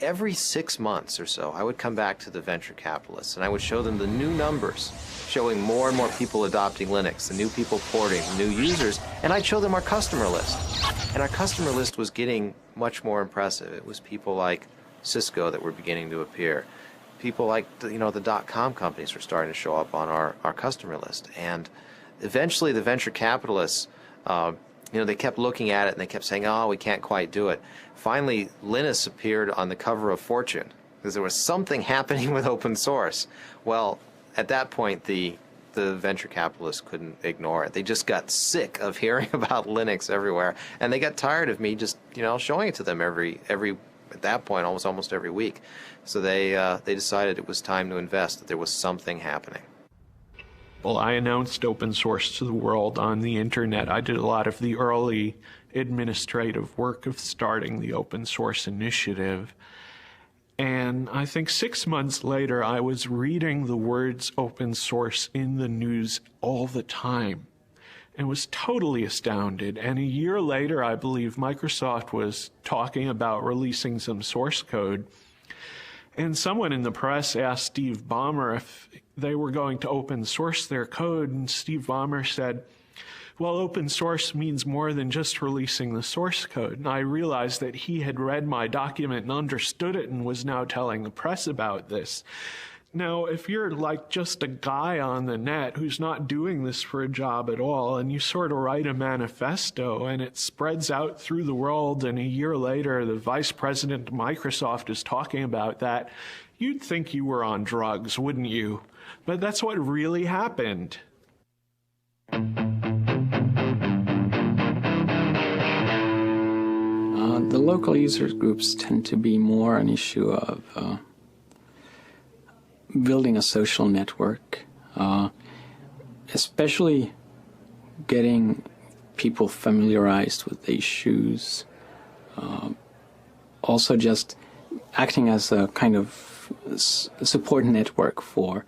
Every 6 months or so, I would come back to the venture capitalists and I would show them the new numbers, showing more and more people adopting Linux, the new people porting, the new users, and I'd show them our customer list. And our customer list was getting much more impressive. It was people like Cisco that were beginning to appear. People like, the .com companies were starting to show up on our customer list. And eventually the venture capitalists, they kept looking at it and they kept saying, oh, we can't quite do it. Finally, Linus appeared on the cover of Fortune because there was something happening with open source. Well, at that point, the the venture capitalists couldn't ignore it. They just got sick of hearing about Linux everywhere, and they got tired of me just, showing it to them every at that point almost every week. So they decided it was time to invest, that there was something happening. Well, I announced open source to the world on the internet. I did a lot of the early administrative work of starting the open source initiative. And I think 6 months later, I was reading the words open source in the news all the time and was totally astounded. And a year later, I believe Microsoft was talking about releasing some source code. And someone in the press asked Steve Ballmer if they were going to open source their code. And Steve Ballmer said, well, open source means more than just releasing the source code. And I realized that he had read my document and understood it and was now telling the press about this. Now, if you're like just a guy on the net who's not doing this for a job at all, and you sort of write a manifesto and it spreads out through the world, and a year later the vice president of Microsoft is talking about that, you'd think you were on drugs, wouldn't you? But that's what really happened. The local user groups tend to be more an issue of building a social network, especially getting people familiarized with the issues, also just acting as a kind of support network for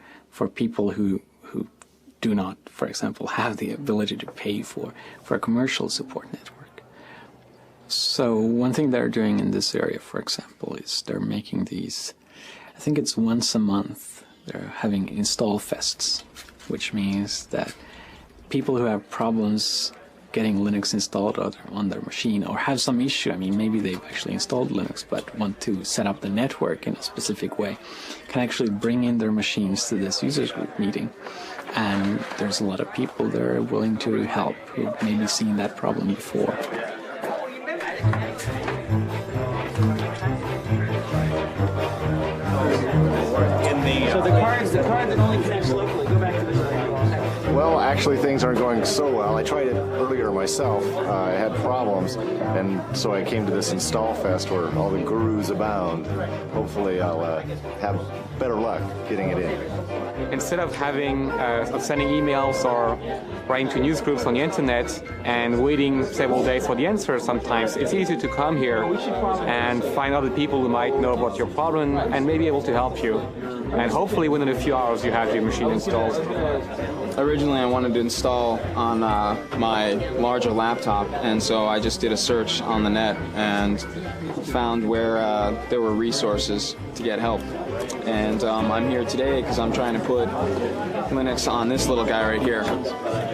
people who do not, for example, have the ability to pay for a commercial support network. So one thing they're doing in this area, for example, is they're making these, I think it's once a month, they're having install fests, which means that people who have problems getting Linux installed on their machine or have some issue, I mean, maybe they've actually installed Linux but want to set up the network in a specific way, can actually bring in their machines to this users group meeting. And there's a lot of people that are willing to help who've maybe seen that problem before. So the card that only connects locally, go back to this. Well, actually things aren't going so well. I tried it earlier myself. I had problems, and so I came to this install fest where all the gurus abound. Hopefully I'll have better luck getting it in. Instead of sending emails or writing to news groups on the internet and waiting several days for the answer, sometimes it's easy to come here and find other people who might know about your problem and may be able to help you. And hopefully within a few hours you have your machine installed. Originally I wanted to install on my larger laptop, and so I just did a search on the net and found where there were resources to get help. And I'm here today because I'm trying to put Linux on this little guy right here,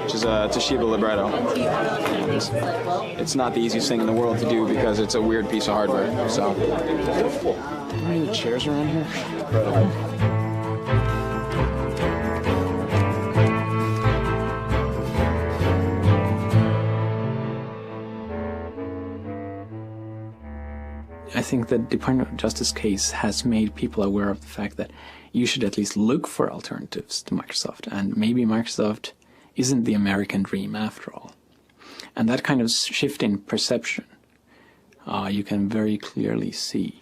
which is a Toshiba Libretto. And it's not the easiest thing in the world to do because it's a weird piece of hardware. So, are there any chairs around here? I think the Department of Justice case has made people aware of the fact that you should at least look for alternatives to Microsoft, and maybe Microsoft isn't the American dream after all. And that kind of shift in perception, you can very clearly see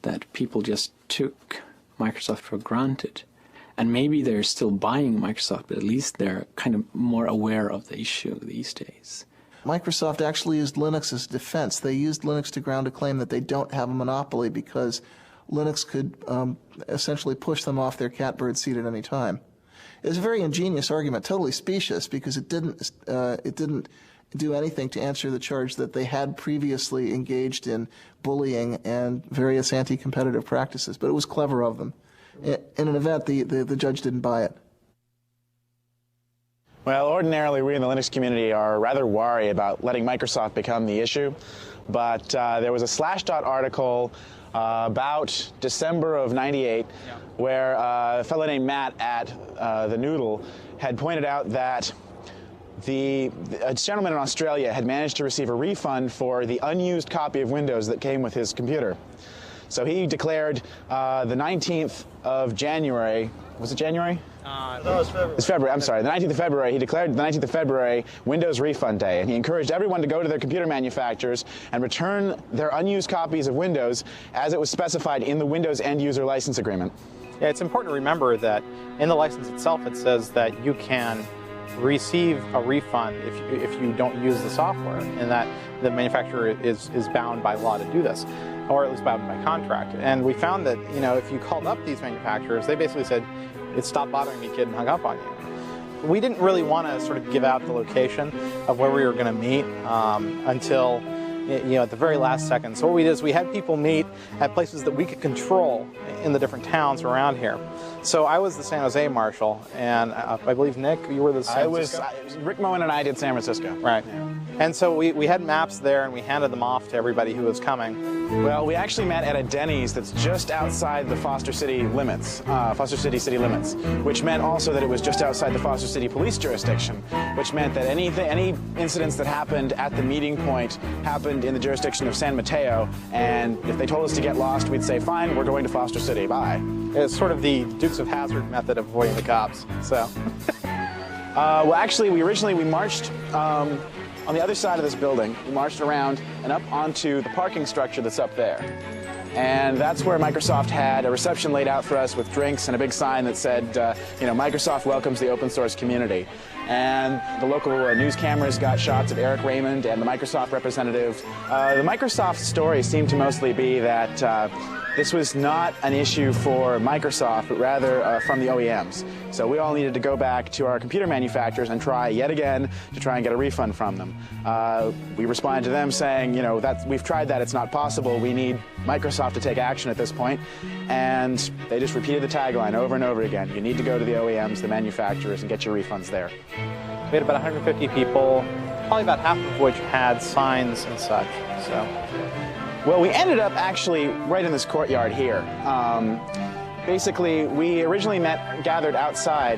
that people just took Microsoft for granted. And maybe they're still buying Microsoft, but at least they're kind of more aware of the issue these days. Microsoft actually used Linux as defense. They used Linux to ground a claim that they don't have a monopoly because Linux could essentially push them off their catbird seat at any time. It was a very ingenious argument, totally specious, because it didn't do anything to answer the charge that they had previously engaged in bullying and various anti-competitive practices. But it was clever of them. In an event, the judge didn't buy it. Well, ordinarily we in the Linux community are rather wary about letting Microsoft become the issue, but there was a Slashdot article about December of '98 where a fellow named Matt at the Noodle had pointed out that a gentleman in Australia had managed to receive a refund for the unused copy of Windows that came with his computer. So he declared the 19th of January, was it January? No, it was February. It's February, I'm sorry. The 19th of February, he declared the 19th of February Windows Refund Day, and he encouraged everyone to go to their computer manufacturers and return their unused copies of Windows as it was specified in the Windows End User License Agreement. Yeah, it's important to remember that in the license itself it says that you can receive a refund if you don't use the software, and that the manufacturer is bound by law to do this, or at least bound by contract. And we found that, you know, if you called up these manufacturers, they basically said, "It's stop bothering me, kid," and hung up on you. We didn't really want to sort of give out the location of where we were going to meet until, you know, at the very last second. So what we did is we had people meet at places that we could control in the different towns around here. So I was the San Jose marshal, and I believe, Nick, you were the San Francisco? Rick Moen and I did San Francisco. Right. Yeah. And so we had maps there, and we handed them off to everybody who was coming. Well, we actually met at a Denny's that's just outside the Foster City limits, Foster City city limits, which meant also that it was just outside the Foster City police jurisdiction, which meant that any incidents that happened at the meeting point happened in the jurisdiction of San Mateo, and if they told us to get lost, we'd say, fine, we're going to Foster City, bye. It's sort of the Dukes of Hazzard method of avoiding the cops, so. Well, actually, we marched on the other side of this building. We marched around and up onto the parking structure that's up there. And that's where Microsoft had a reception laid out for us with drinks and a big sign that said, you know, Microsoft welcomes the open source community. And the local news cameras got shots of Eric Raymond and the Microsoft representative. The Microsoft story seemed to mostly be that this was not an issue for Microsoft, but rather from the OEMs. So we all needed to go back to our computer manufacturers and try yet again to try and get a refund from them. We responded to them saying, you know, we've tried that, it's not possible. We need Microsoft to take action at this point. And they just repeated the tagline over and over again. You need to go to the OEMs, the manufacturers, and get your refunds there. We had about 150 people, probably about half of which had signs and such, so. Well, we ended up actually right in this courtyard here. Basically, we originally gathered outside.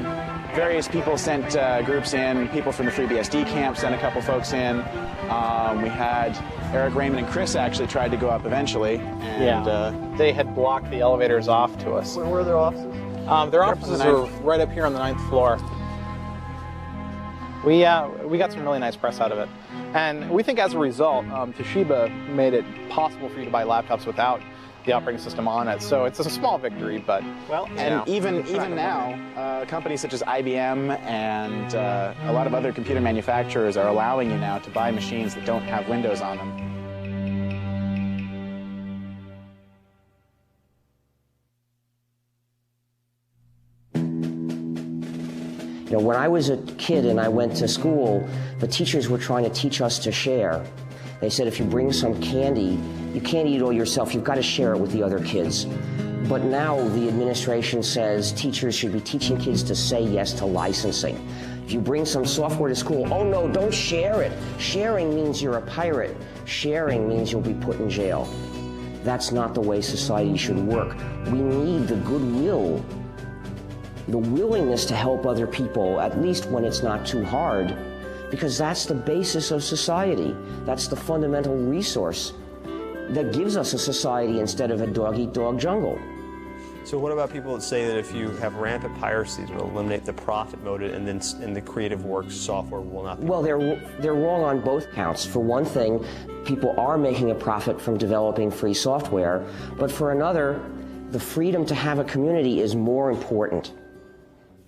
Various people sent groups in. People from the FreeBSD camp sent a couple folks in. We had Eric Raymond and Chris actually tried to go up eventually. And, they had blocked the elevators off to us. Where were their offices? Their offices are right up here on the 9th floor. We got some really nice press out of it. And we think as a result, Toshiba made it possible for you to buy laptops without the operating system on it. So it's a small victory, but well, and even now, companies such as IBM and a lot of other computer manufacturers are allowing you now to buy machines that don't have Windows on them. You know, when I was a kid and I went to school, the teachers were trying to teach us to share. They said if you bring some candy, you can't eat it all yourself, you've got to share it with the other kids. But now the administration says teachers should be teaching kids to say yes to licensing. If you bring some software to school, oh no, don't share it. Sharing means you're a pirate. Sharing means you'll be put in jail. That's not the way society should work. We need the goodwill, the willingness to help other people, at least when it's not too hard, because that's the basis of society. That's the fundamental resource that gives us a society instead of a dog-eat-dog jungle. So what about people that say that if you have rampant piracy, it will eliminate the profit motive, and then in the creative works software will not be? Well, they're wrong on both counts. For one thing, people are making a profit from developing free software, but for another, the freedom to have a community is more important.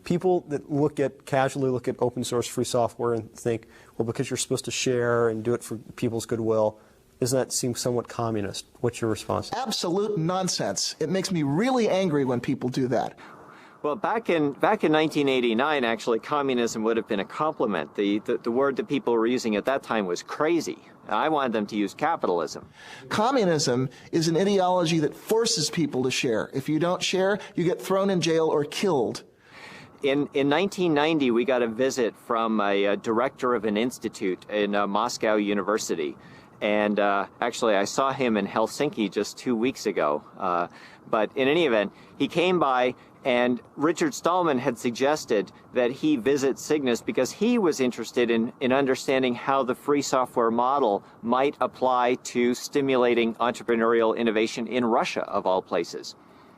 People that casually look at open source free software and think, well, because you're supposed to share and do it for people's goodwill, doesn't that seem somewhat communist? What's your response? Absolute nonsense. It makes me really angry when people do that. Well, back in 1989, actually, communism would have been a compliment. The word that people were using at that time was crazy. I wanted them to use capitalism. Communism is an ideology that forces people to share. If you don't share, you get thrown in jail or killed. In 1990, we got a visit from a director of an institute in Moscow University. And actually, I saw him in Helsinki just 2 weeks ago. But in any event, he came by, and Richard Stallman had suggested that he visit Cygnus because he was interested in understanding how the free software model might apply to stimulating entrepreneurial innovation in Russia, of all places.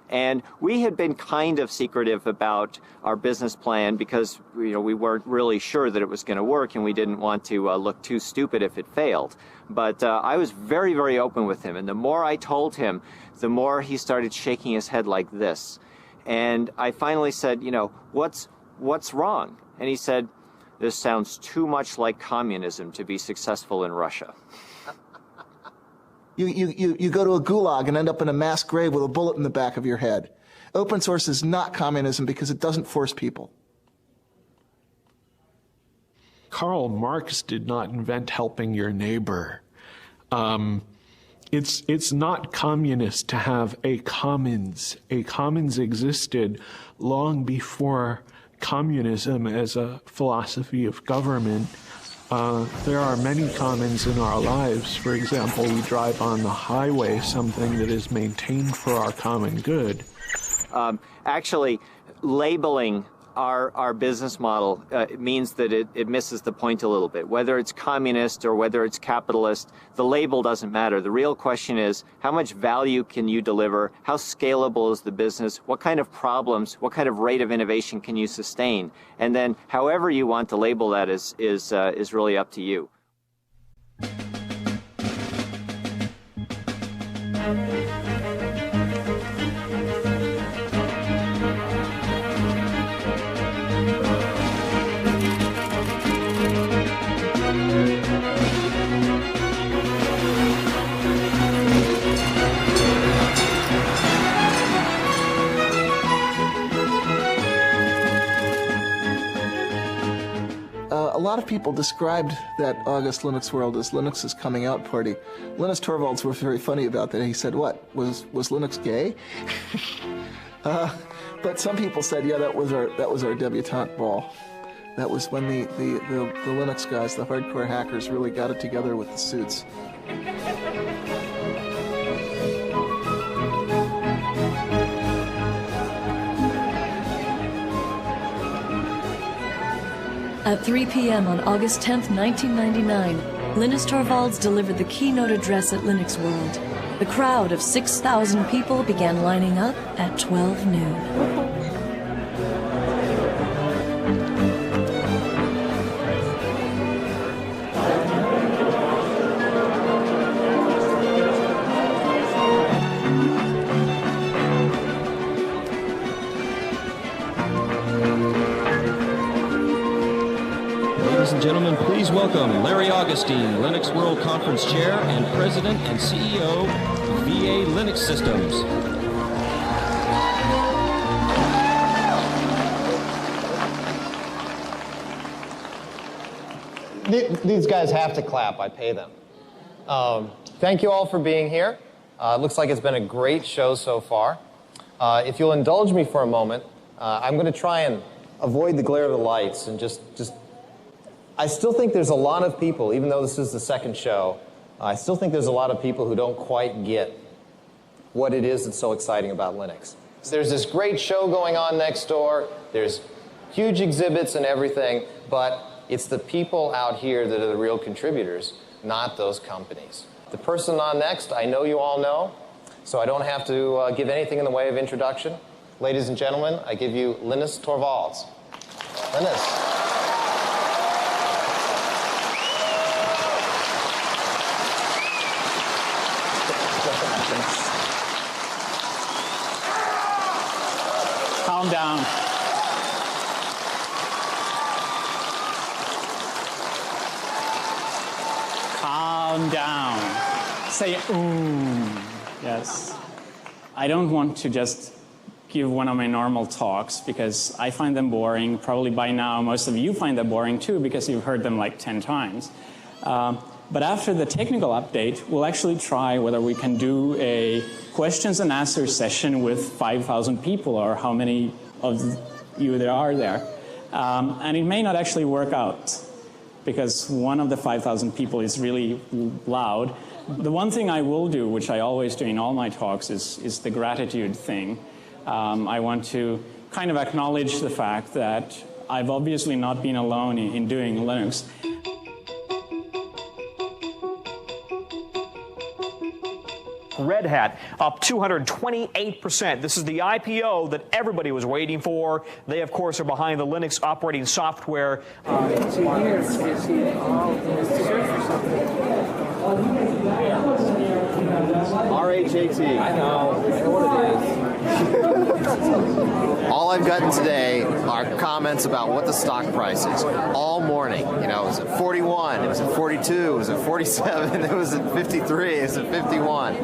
And we had been kind of secretive about our business plan because we weren't really sure that it was going to work, and we didn't want to look too stupid if it failed. But I was very, very open with him, and the more I told him, the more he started shaking his head like this. And I finally said, what's wrong? And he said, this sounds too much like communism to be successful in Russia. You go to a gulag and end up in a mass grave with a bullet in the back of your head. Open source is not communism because it doesn't force people. Karl Marx did not invent helping your neighbor. It's not communist to have a commons. A commons existed long before communism as a philosophy of government. There are many commons in our lives. For example, we drive on the highway, something that is maintained for our common good. Actually, labeling our business model means that it misses the point a little bit. Whether it's communist or whether it's capitalist, the label doesn't matter. The real question is, how much value can you deliver? How scalable is the business? What kind of problems, what kind of rate of innovation can you sustain? And then however you want to label that is really up to you. A lot of people described that August Linux World as Linux's coming out party. Linus Torvalds was very funny about that. He said, what, was Linux gay? But some people said, yeah, that was our debutante ball. That was when the Linux guys, the hardcore hackers, really got it together with the suits. At 3 p.m. on August 10th, 1999, Linus Torvalds delivered the keynote address at Linux World. The crowd of 6,000 people began lining up at 12 noon. Gentlemen, please welcome Larry Augustine, Linux World Conference Chair and President and CEO of VA Linux Systems. These guys have to clap. I pay them. Thank you all for being here. It looks like it's been a great show so far. If you'll indulge me for a moment, I'm going to try and avoid the glare of the lights and just I still think there's a lot of people, even though this is the second show, I still think there's a lot of people who don't quite get what it is that's so exciting about Linux. There's this great show going on next door, there's huge exhibits and everything, but it's the people out here that are the real contributors, not those companies. The person on next, I know you all know, so I don't have to give anything in the way of introduction. Ladies and gentlemen, I give you Linus Torvalds. Linus. Calm down. Calm down. Say ooh. Yes. I don't want to just give one of my normal talks because I find them boring. Probably by now most of you find them boring too because you've heard them like 10 times. But after the technical update, we'll actually try whether we can do a questions and answers session with 5,000 people or how many of you there are there. And it may not actually work out. because one of the 5,000 people is really loud. The one thing I will do, which I always do in all my talks, is the gratitude thing. I want to kind of acknowledge the fact that I've obviously not been alone in doing Linux. Red Hat up 228%. This is the IPO that everybody was waiting for. They, of course, are behind the Linux operating software. RHAT. I know what it is. All I've gotten today are comments about what the stock price is all morning. You know, it was at 41, it was at 42, it was at 47, it was at 53, it was at 51.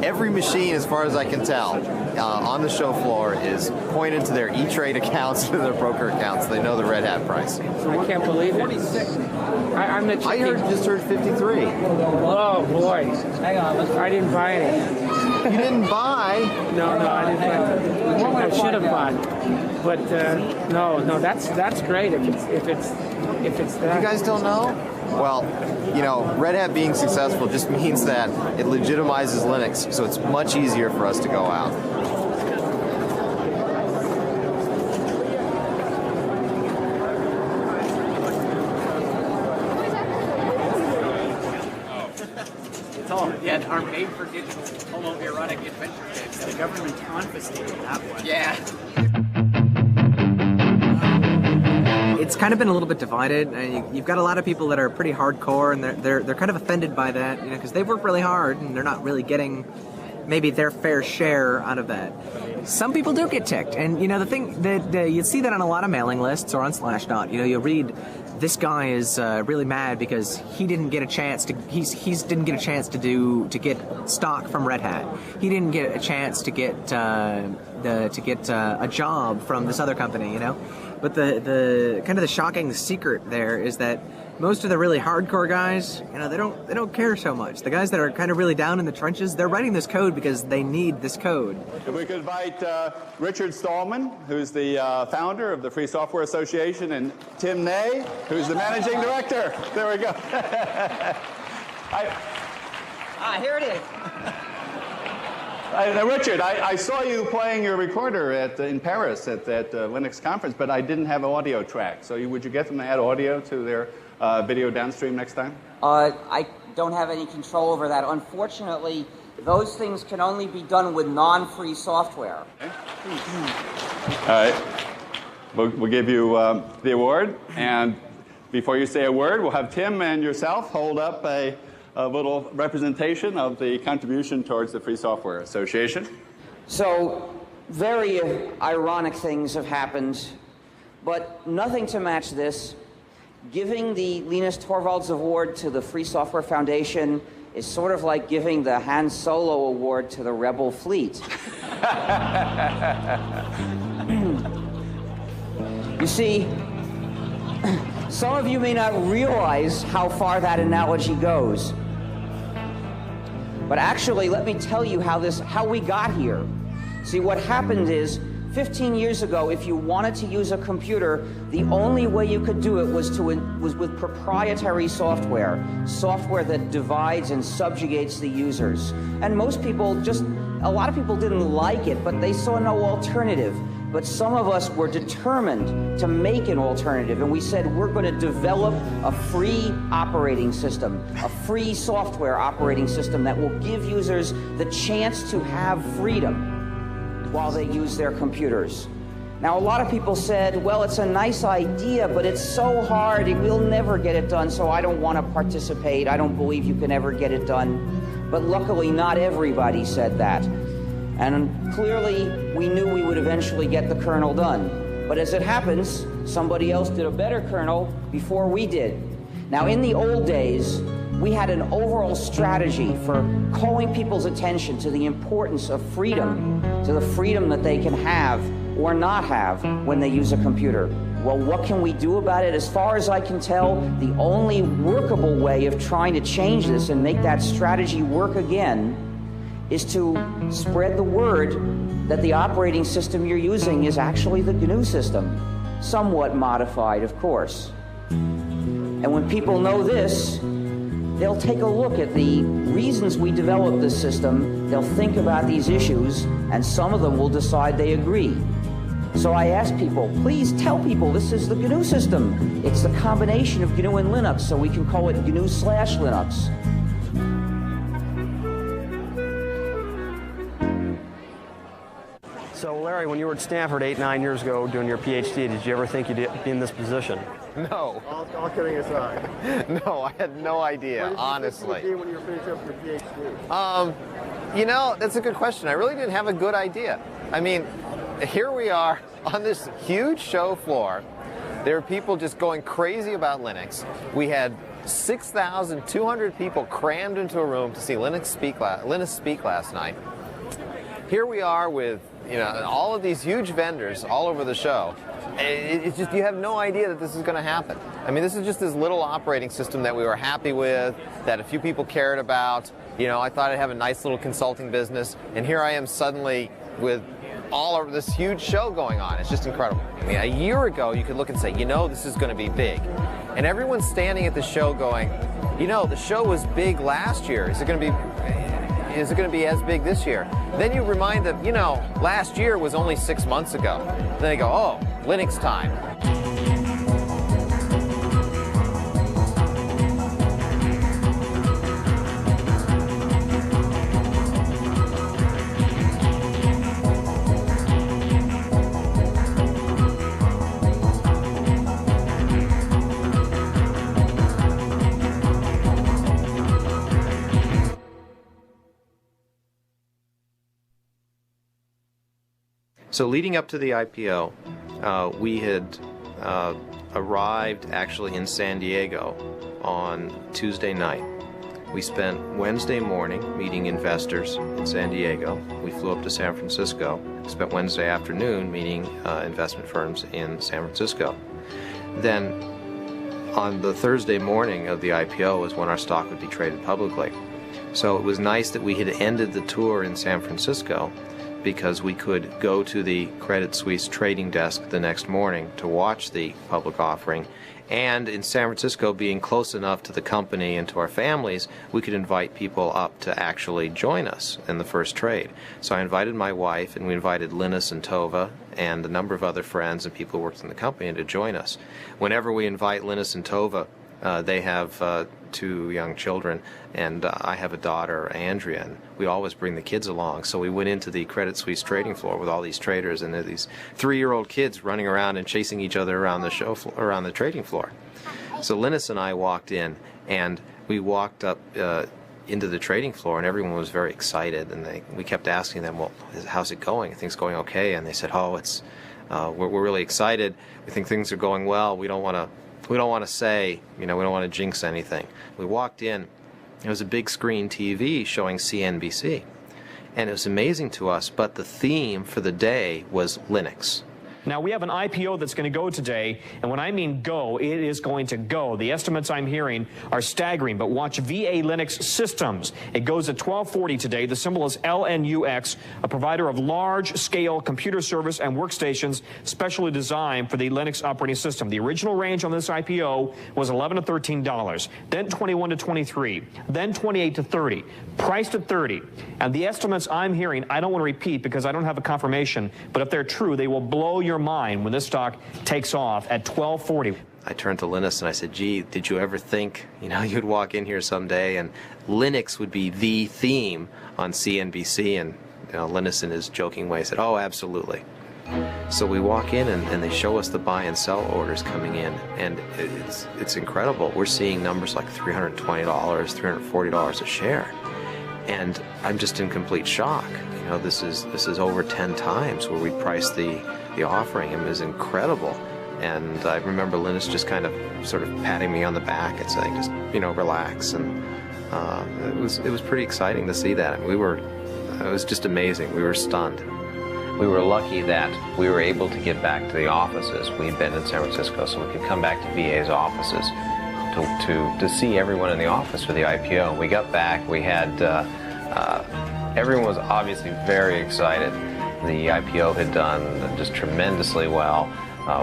Every machine, as far as I can tell, on the show floor is pointed to their E-Trade accounts, to their broker accounts. They know the Red Hat price. I can't believe it. I just heard 53. Oh boy! Hang on, I didn't buy any. You didn't buy? No, I didn't buy. I should have bought, but no. That's great if it's that. You guys don't know? Well, you know, Red Hat being successful just means that it legitimizes Linux, so it's much easier for us to go out. Yeah, our made for digital homoerotic adventure kits. The government confiscated that one. Yeah. It's kind of been a little bit divided. You've got a lot of people that are pretty hardcore, and they're kind of offended by that, because they work really hard and they're not really getting maybe their fair share out of that. Some people do get ticked, and the thing that you see that on a lot of mailing lists or on Slashdot. You read, this guy is really mad because he didn't get a chance to didn't get a chance to get stock from Red Hat. He didn't get a chance to get a job from this other company. But the kind of the shocking secret there is that most of the really hardcore guys, they don't care so much. The guys that are kind of really down in the trenches, they're writing this code because they need this code. If we could invite Richard Stallman, who's the founder of the Free Software Association, and Tim Ney, who's the managing director. There we go. Here it is. Now, Richard, I saw you playing your recorder in Paris at that Linux conference, but I didn't have an audio track. So would you get them to add audio to their video downstream next time? I don't have any control over that. Unfortunately, those things can only be done with non-free software. Okay. All right. We'll give you the award. And before you say a word, we'll have Tim and yourself hold up a little representation of the contribution towards the Free Software Association. So, very ironic things have happened, but nothing to match this. Giving the Linus Torvalds Award to the Free Software Foundation is sort of like giving the Han Solo Award to the Rebel Fleet. You see, some of you may not realize how far that analogy goes. But actually, let me tell you how we got here. See, what happened is, 15 years ago, if you wanted to use a computer, the only way you could do it was with proprietary software that divides and subjugates the users. And most people a lot of people didn't like it, but they saw no alternative. But some of us were determined to make an alternative, and we said we're going to develop a free operating system, a free software operating system that will give users the chance to have freedom while they use their computers. Now, a lot of people said, well, it's a nice idea, but it's so hard, we'll never get it done, so I don't want to participate. I don't believe you can ever get it done. But luckily, not everybody said that. And clearly, we knew we would eventually get the kernel done. But as it happens, somebody else did a better kernel before we did. Now, in the old days, we had an overall strategy for calling people's attention to the importance of freedom, to the freedom that they can have or not have when they use a computer. Well, what can we do about it? As far as I can tell, the only workable way of trying to change this and make that strategy work again is to spread the word that the operating system you're using is actually the GNU system, somewhat modified, of course. And when people know this, they'll take a look at the reasons we developed this system, they'll think about these issues, and some of them will decide they agree. So I ask people, please tell people this is the GNU system. It's the combination of GNU and Linux, so we can call it GNU/Linux. So Larry, when you were at Stanford 8-9 years ago doing your PhD, did you ever think you'd be in this position? No. All kidding aside. No, I had no idea, honestly. What did you think you would be when you were finishing up your PhD? You know, that's a good question. I really didn't have a good idea. I mean, here we are on this huge show floor. There are people just going crazy about Linux. We had 6,200 people crammed into a room to see Linux speak last night. Here we are with, you know, all of these huge vendors all over the show. It's just, you have no idea that this is going to happen. I mean, this is just this little operating system that we were happy with, that a few people cared about. You know, I thought I'd have a nice little consulting business, and here I am suddenly with all of this huge show going on. It's just incredible. I mean, a year ago, you could look and say, you know, this is going to be big. And everyone's standing at the show going, you know, the show was big last year. Is it going to be as big this year? Then you remind them, you know, last year was only 6 months ago. Then they go, oh, Linux time. So leading up to the IPO, we had arrived actually in San Diego on Tuesday night. We spent Wednesday morning meeting investors in San Diego. We flew up to San Francisco, spent Wednesday afternoon meeting investment firms in San Francisco. Then on the Thursday morning of the IPO was when our stock would be traded publicly. So it was nice that we had ended the tour in San Francisco, because we could go to the Credit Suisse trading desk the next morning to watch the public offering. And in San Francisco, being close enough to the company and to our families, we could invite people up to actually join us in the first trade. So I invited my wife, and we invited Linus and Tova and a number of other friends and people who worked in the company to join us. Whenever we invite Linus and Tova, they have 2 young children, and I have a daughter, Andrea, and we always bring the kids along. So we went into the Credit Suisse trading floor with all these traders, and there are these 3-year-old kids running around and chasing each other around the show around the trading floor. So Linus and I walked in, and we walked up into the trading floor, and everyone was very excited, and we kept asking them, well, how's it going? Are things going okay? And they said, oh, it's we're really excited. We think things are going well. We don't want to say, you know, we don't want to jinx anything. We walked in, there was a big screen TV showing CNBC, and it was amazing to us, but the theme for the day was Linux. Now, we have an IPO that's going to go today, and when I mean go, it is going to go. The estimates I'm hearing are staggering, but watch VA Linux Systems. It goes at 1240 today. The symbol is LNUX, a provider of large-scale computer service and workstations specially designed for the Linux operating system. The original range on this IPO was $11 to $13, then $21 to $23, then $28 to $30, priced at $30. And the estimates I'm hearing, I don't want to repeat because I don't have a confirmation, but if they're true, they will blow your mind when this stock takes off at 1240. I turned to Linus and I said, gee, did you ever think, you know, you'd walk in here someday and Linux would be the theme on CNBC? And you know, Linus in his joking way said, oh, absolutely. So we walk in and they show us the buy and sell orders coming in, and it's incredible. We're seeing numbers like $320, $340 a share. And I'm just in complete shock. You know, this is over 10 times where we priced the offering, and it was incredible. And I remember Linus just kind of sort of patting me on the back and saying, just, you know, relax. And it was pretty exciting to see that. It was just amazing. We were stunned. We were lucky that we were able to get back to the offices. We'd been in San Francisco, so we could come back to VA's offices to see everyone in the office for the IPO. We got back, we had, everyone was obviously very excited. The IPO had done just tremendously well.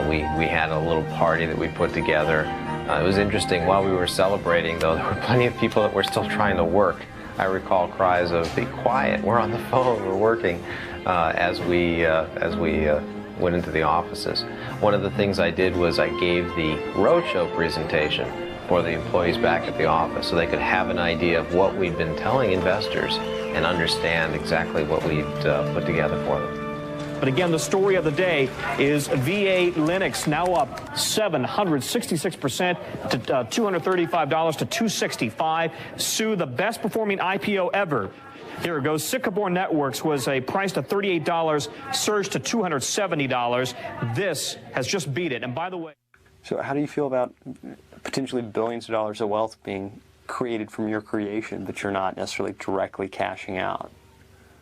We had a little party that we put together. It was interesting, while we were celebrating, though, there were plenty of people that were still trying to work. I recall cries of, "Be quiet, we're on the phone, we're working," as we went into the offices. One of the things I did was I gave the roadshow presentation for the employees back at the office so they could have an idea of what we'd been telling investors and understand exactly what we'd put together for them. But again, the story of the day is VA Linux now up 766% to $235 to $265. Sue, the best performing IPO ever. Here it goes. Sycamore Networks was priced at $38, surged to $270. This has just beat it. And by the way, so how do you feel about potentially billions of dollars of wealth being created from your creation, but you're not necessarily directly cashing out?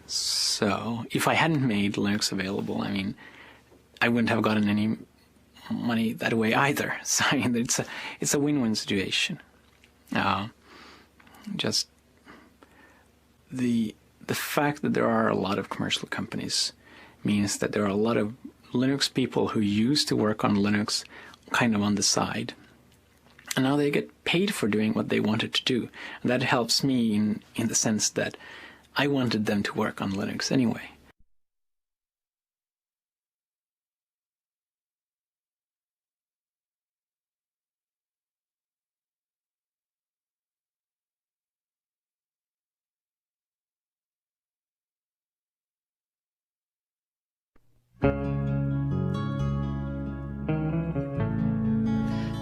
So if I hadn't made Linux available, I mean, I wouldn't have gotten any money that way either. So I mean, it's a win-win situation. Just the fact that there are a lot of commercial companies means that there are a lot of Linux people who used to work on Linux kind of on the side. And now they get paid for doing what they wanted to do. And that helps me in the sense that I wanted them to work on Linux anyway.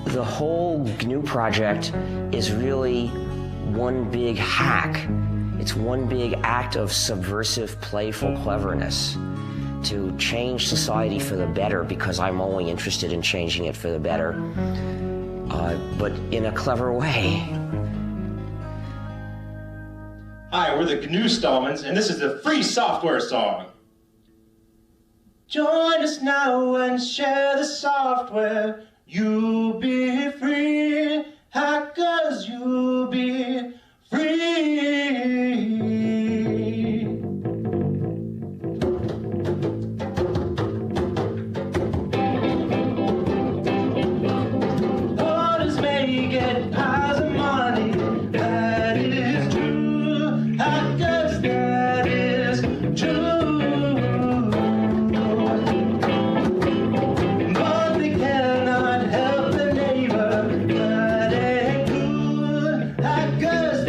The whole GNU project is really one big hack. It's one big act of subversive, playful cleverness to change society for the better, because I'm only interested in changing it for the better, but in a clever way. Hi, we're the GNU Stallmans, and this is the free software song. Join us now and share the software. You'll be free, hackers, you'll be free. Orders may get piles of money, that is true. Hackers, that is true. But they cannot help their neighbor, that ain't good. Hackers,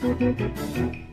Thank you.